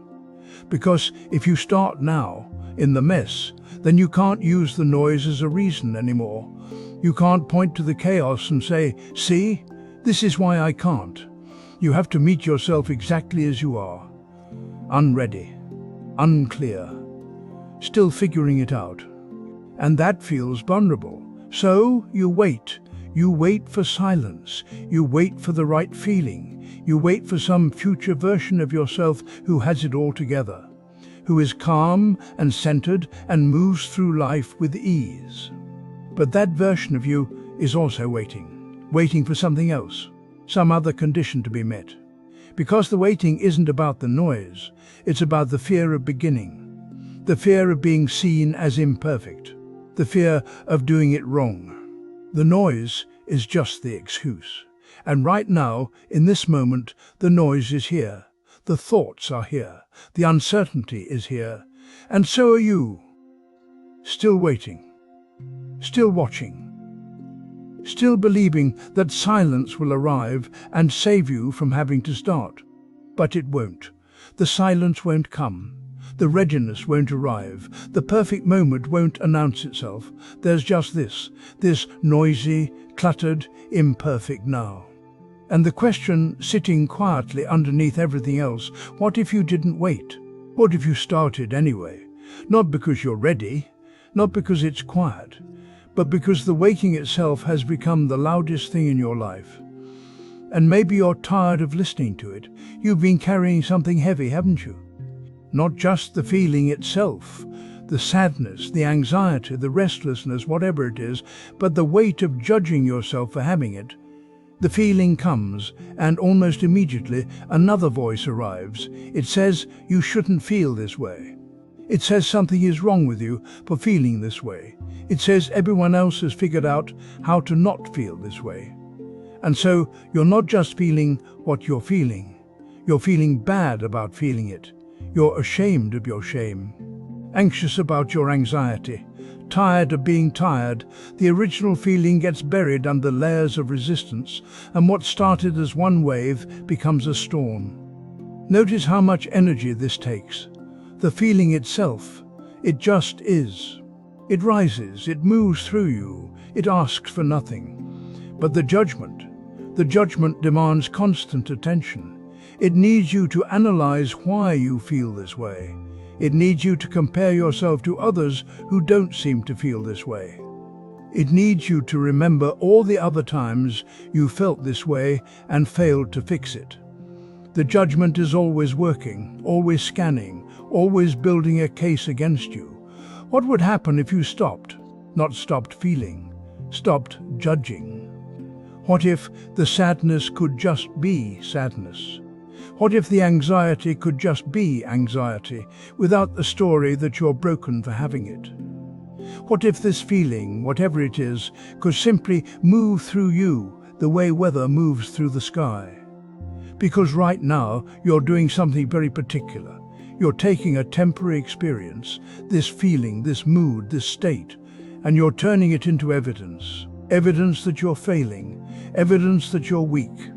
Because if you start now, in the mess, then you can't use the noise as a reason anymore. You can't point to the chaos and say, "See, this is why I can't." You have to meet yourself exactly as you are. Unready, unclear, still figuring it out. And that feels vulnerable. So you wait. You wait for silence. You wait for the right feeling. You wait for some future version of yourself who has it all together, who is calm and centered and moves through life with ease. But that version of you is also waiting for something else, some other condition to be met. Because the waiting isn't about the noise, it's about the fear of beginning, the fear of being seen as imperfect, the fear of doing it wrong. The noise is just the excuse. And right now, in this moment, the noise is here. The thoughts are here. The uncertainty is here. And so are you. Still waiting. Still watching. Still believing that silence will arrive and save you from having to start. But it won't. The silence won't come. The readiness won't arrive. The perfect moment won't announce itself. There's just this noisy, cluttered, imperfect now. And the question sitting quietly underneath everything else, what if you didn't wait? What if you started anyway? Not because you're ready, not because it's quiet, but because the waking itself has become the loudest thing in your life. And maybe you're tired of listening to it. You've been carrying something heavy, haven't you? Not just the feeling itself, the sadness, the anxiety, the restlessness, whatever it is, but the weight of judging yourself for having it. The feeling comes, and almost immediately another voice arrives. It says you shouldn't feel this way. It says something is wrong with you for feeling this way. It says everyone else has figured out how to not feel this way. And so you're not just feeling what you're feeling bad about feeling it. You're ashamed of your shame, anxious about your anxiety, tired of being tired. The original feeling gets buried under layers of resistance, and what started as one wave becomes a storm. Notice how much energy this takes. The feeling itself, it just is. It rises, it moves through you, it asks for nothing. But the judgment demands constant attention. It needs you to analyze why you feel this way. It needs you to compare yourself to others who don't seem to feel this way. It needs you to remember all the other times you felt this way and failed to fix it. The judgment is always working, always scanning, always building a case against you. What would happen if you stopped? Not stopped feeling, stopped judging? What if the sadness could just be sadness? What if the anxiety could just be anxiety, without the story that you're broken for having it? What if this feeling, whatever it is, could simply move through you the way weather moves through the sky? Because right now you're doing something very particular. You're taking a temporary experience, this feeling, this mood, this state, and you're turning it into evidence. Evidence that you're failing, evidence that you're weak,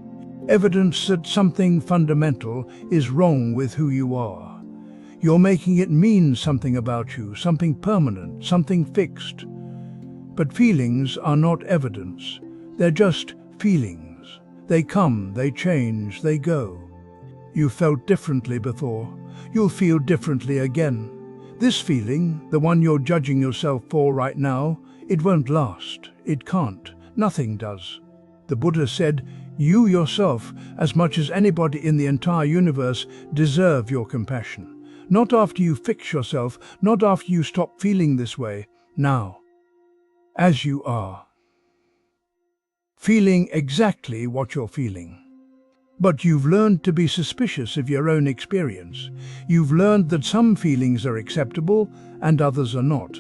evidence that something fundamental is wrong with who you are. You're making it mean something about you, something permanent, something fixed. But feelings are not evidence. They're just feelings. They come, they change, they go. You felt differently before. You'll feel differently again. This feeling, the one you're judging yourself for right now, it won't last. It can't. Nothing does. The Buddha said, you yourself, as much as anybody in the entire universe, deserve your compassion. Not after you fix yourself, not after you stop feeling this way. Now, as you are. Feeling exactly what you're feeling. But you've learned to be suspicious of your own experience. You've learned that some feelings are acceptable and others are not.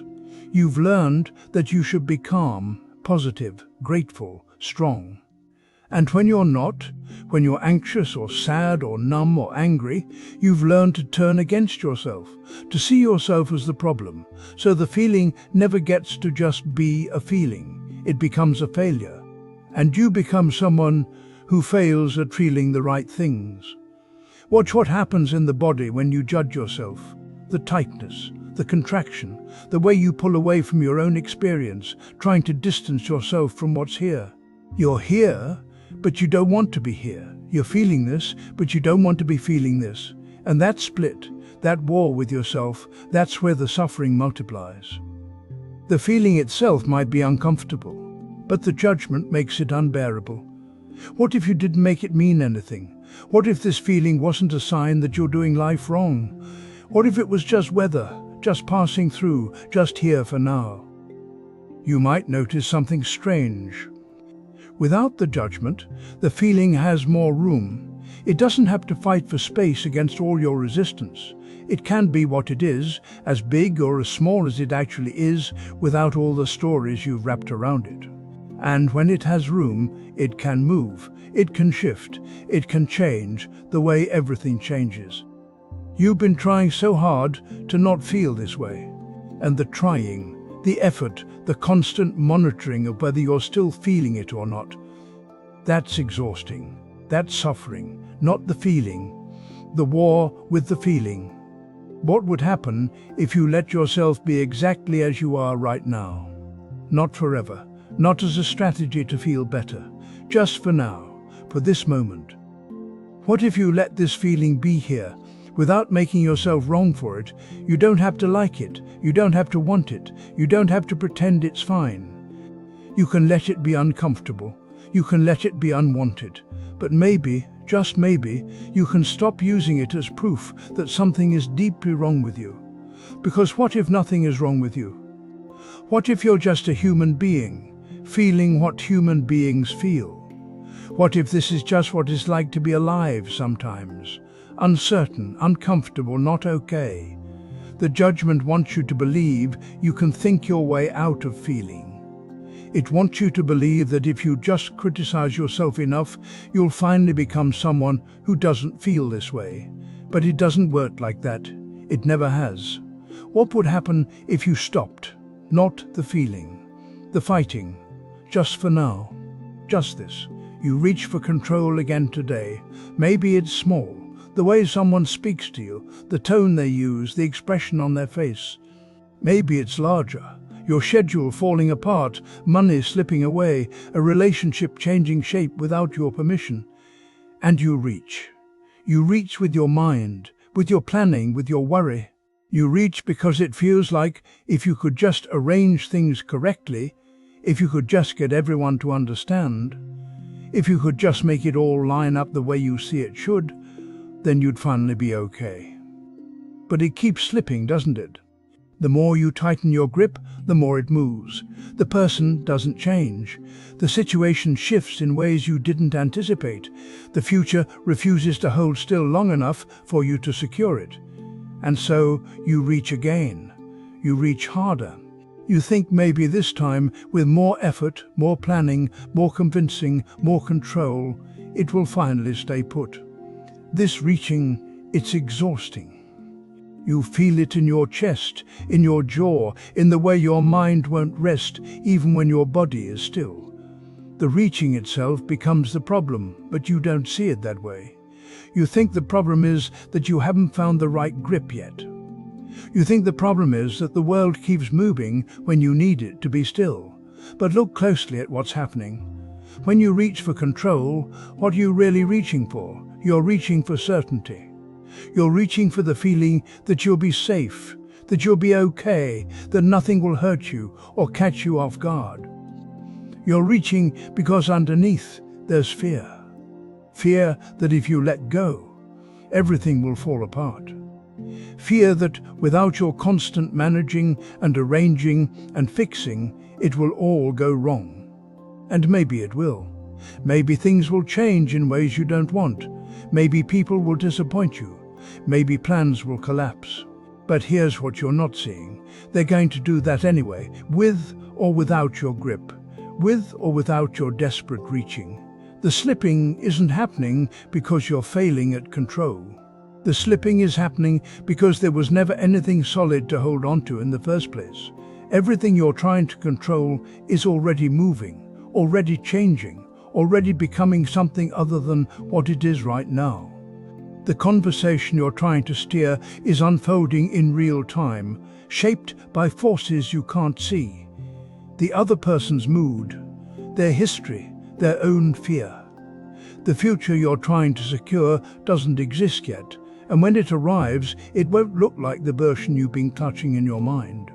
You've learned that you should be calm, positive, grateful, strong. And when you're not, when you're anxious or sad or numb or angry, you've learned to turn against yourself, to see yourself as the problem. So the feeling never gets to just be a feeling. It becomes a failure. And you become someone who fails at feeling the right things. Watch what happens in the body when you judge yourself. The tightness, the contraction, the way you pull away from your own experience, trying to distance yourself from what's here. You're here, but you don't want to be here. You're feeling this, but you don't want to be feeling this. And that split, that war with yourself, that's where the suffering multiplies. The feeling itself might be uncomfortable, but the judgment makes it unbearable. What if you didn't make it mean anything? What if this feeling wasn't a sign that you're doing life wrong? What if it was just weather, just passing through, just here for now? You might notice something strange. Without the judgment, the feeling has more room. It doesn't have to fight for space against all your resistance. It can be what it is, as big or as small as it actually is, without all the stories you've wrapped around it. And when it has room, it can move, it can shift, it can change the way everything changes. You've been trying so hard to not feel this way, and the trying, the effort, the constant monitoring of whether you're still feeling it or not, that's exhausting. That's suffering, not the feeling. The war with the feeling. What would happen if you let yourself be exactly as you are right now? Not forever, not as a strategy to feel better, just for now, for this moment. What if you let this feeling be here, without making yourself wrong for it? You don't have to like it, you don't have to want it, you don't have to pretend it's fine. You can let it be uncomfortable, you can let it be unwanted, but maybe, just maybe, you can stop using it as proof that something is deeply wrong with you. Because what if nothing is wrong with you? What if you're just a human being, feeling what human beings feel? What if this is just what it's like to be alive sometimes? Uncertain, uncomfortable, not okay. The judgment wants you to believe you can think your way out of feeling. It wants you to believe that if you just criticize yourself enough, you'll finally become someone who doesn't feel this way. But it doesn't work like that. It never has. What would happen if you stopped? Not the feeling, the fighting, just for now. Just this. You reach for control again today. Maybe it's small, the way someone speaks to you, the tone they use, the expression on their face. Maybe it's larger. Your schedule falling apart, money slipping away, a relationship changing shape without your permission. And you reach. You reach with your mind, with your planning, with your worry. You reach because it feels like if you could just arrange things correctly, if you could just get everyone to understand, if you could just make it all line up the way you see it should, then you'd finally be okay. But it keeps slipping, doesn't it? The more you tighten your grip, the more it moves. The person doesn't change. The situation shifts in ways you didn't anticipate. The future refuses to hold still long enough for you to secure it. And so you reach again. You reach harder. You think maybe this time, with more effort, more planning, more convincing, more control, it will finally stay put. This reaching, it's exhausting. You feel it in your chest, in your jaw, in the way your mind won't rest even when your body is still. The reaching itself becomes the problem, but you don't see it that way. You think the problem is that you haven't found the right grip yet. You think the problem is that the world keeps moving when you need it to be still. But look closely at what's happening. When you reach for control, what are you really reaching for? You're reaching for certainty. You're reaching for the feeling that you'll be safe, that you'll be okay, that nothing will hurt you or catch you off guard. You're reaching because underneath there's fear. Fear that if you let go, everything will fall apart. Fear that without your constant managing and arranging and fixing, it will all go wrong. And maybe it will. Maybe things will change in ways you don't want. Maybe people will disappoint you. Maybe plans will collapse. But here's what you're not seeing. They're going to do that anyway, with or without your grip, with or without your desperate reaching. The slipping isn't happening because you're failing at control. The slipping is happening because there was never anything solid to hold on to in the first place. Everything you're trying to control is already moving, already changing, already becoming something other than what it is right now. The conversation you're trying to steer is unfolding in real time, shaped by forces you can't see. The other person's mood, their history, their own fear. The future you're trying to secure doesn't exist yet, and when it arrives, it won't look like the version you've been clutching in your mind.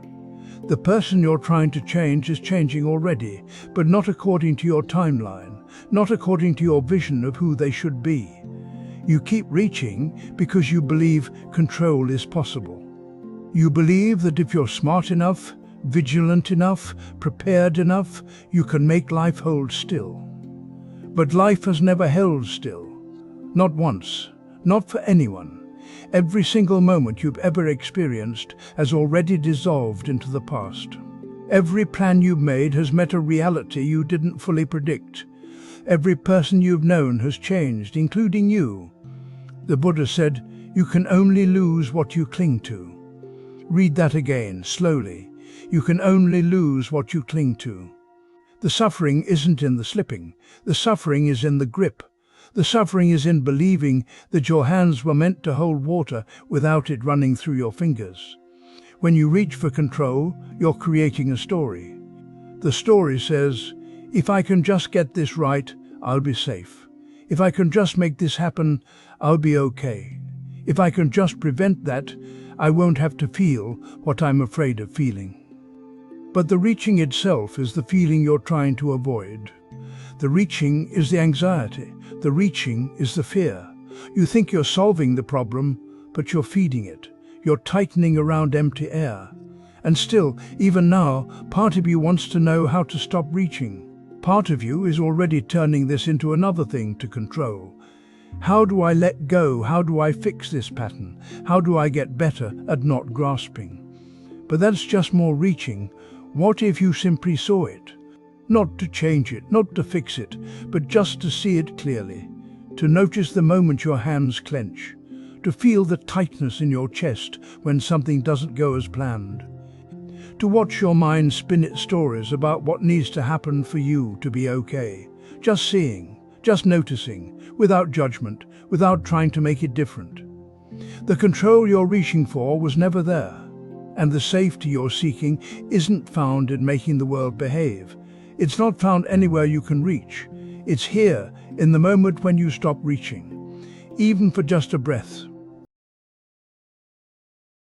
The person you're trying to change is changing already, but not according to your timeline, not according to your vision of who they should be. You keep reaching because you believe control is possible. You believe that if you're smart enough, vigilant enough, prepared enough, you can make life hold still. But life has never held still. Not once. Not for anyone. Every single moment you've ever experienced has already dissolved into the past. Every plan you've made has met a reality you didn't fully predict. Every person you've known has changed, including you. The Buddha said, "You can only lose what you cling to." Read that again, slowly. You can only lose what you cling to. The suffering isn't in the slipping. The suffering is in the grip. The suffering is in believing that your hands were meant to hold water without it running through your fingers. When you reach for control, you're creating a story. The story says, if I can just get this right, I'll be safe. If I can just make this happen, I'll be okay. If I can just prevent that, I won't have to feel what I'm afraid of feeling. But the reaching itself is the feeling you're trying to avoid. The reaching is the anxiety. The reaching is the fear. You think you're solving the problem, but you're feeding it. You're tightening around empty air. And still, even now, part of you wants to know how to stop reaching. Part of you is already turning this into another thing to control. How do I let go? How do I fix this pattern? How do I get better at not grasping? But that's just more reaching. What if you simply saw it? Not to change it, not to fix it, but just to see it clearly. To notice the moment your hands clench. To feel the tightness in your chest when something doesn't go as planned. To watch your mind spin its stories about what needs to happen for you to be okay. Just seeing, just noticing, without judgment, without trying to make it different. The control you're reaching for was never there, and the safety you're seeking isn't found in making the world behave. It's not found anywhere you can reach. It's here, in the moment when you stop reaching, even for just a breath.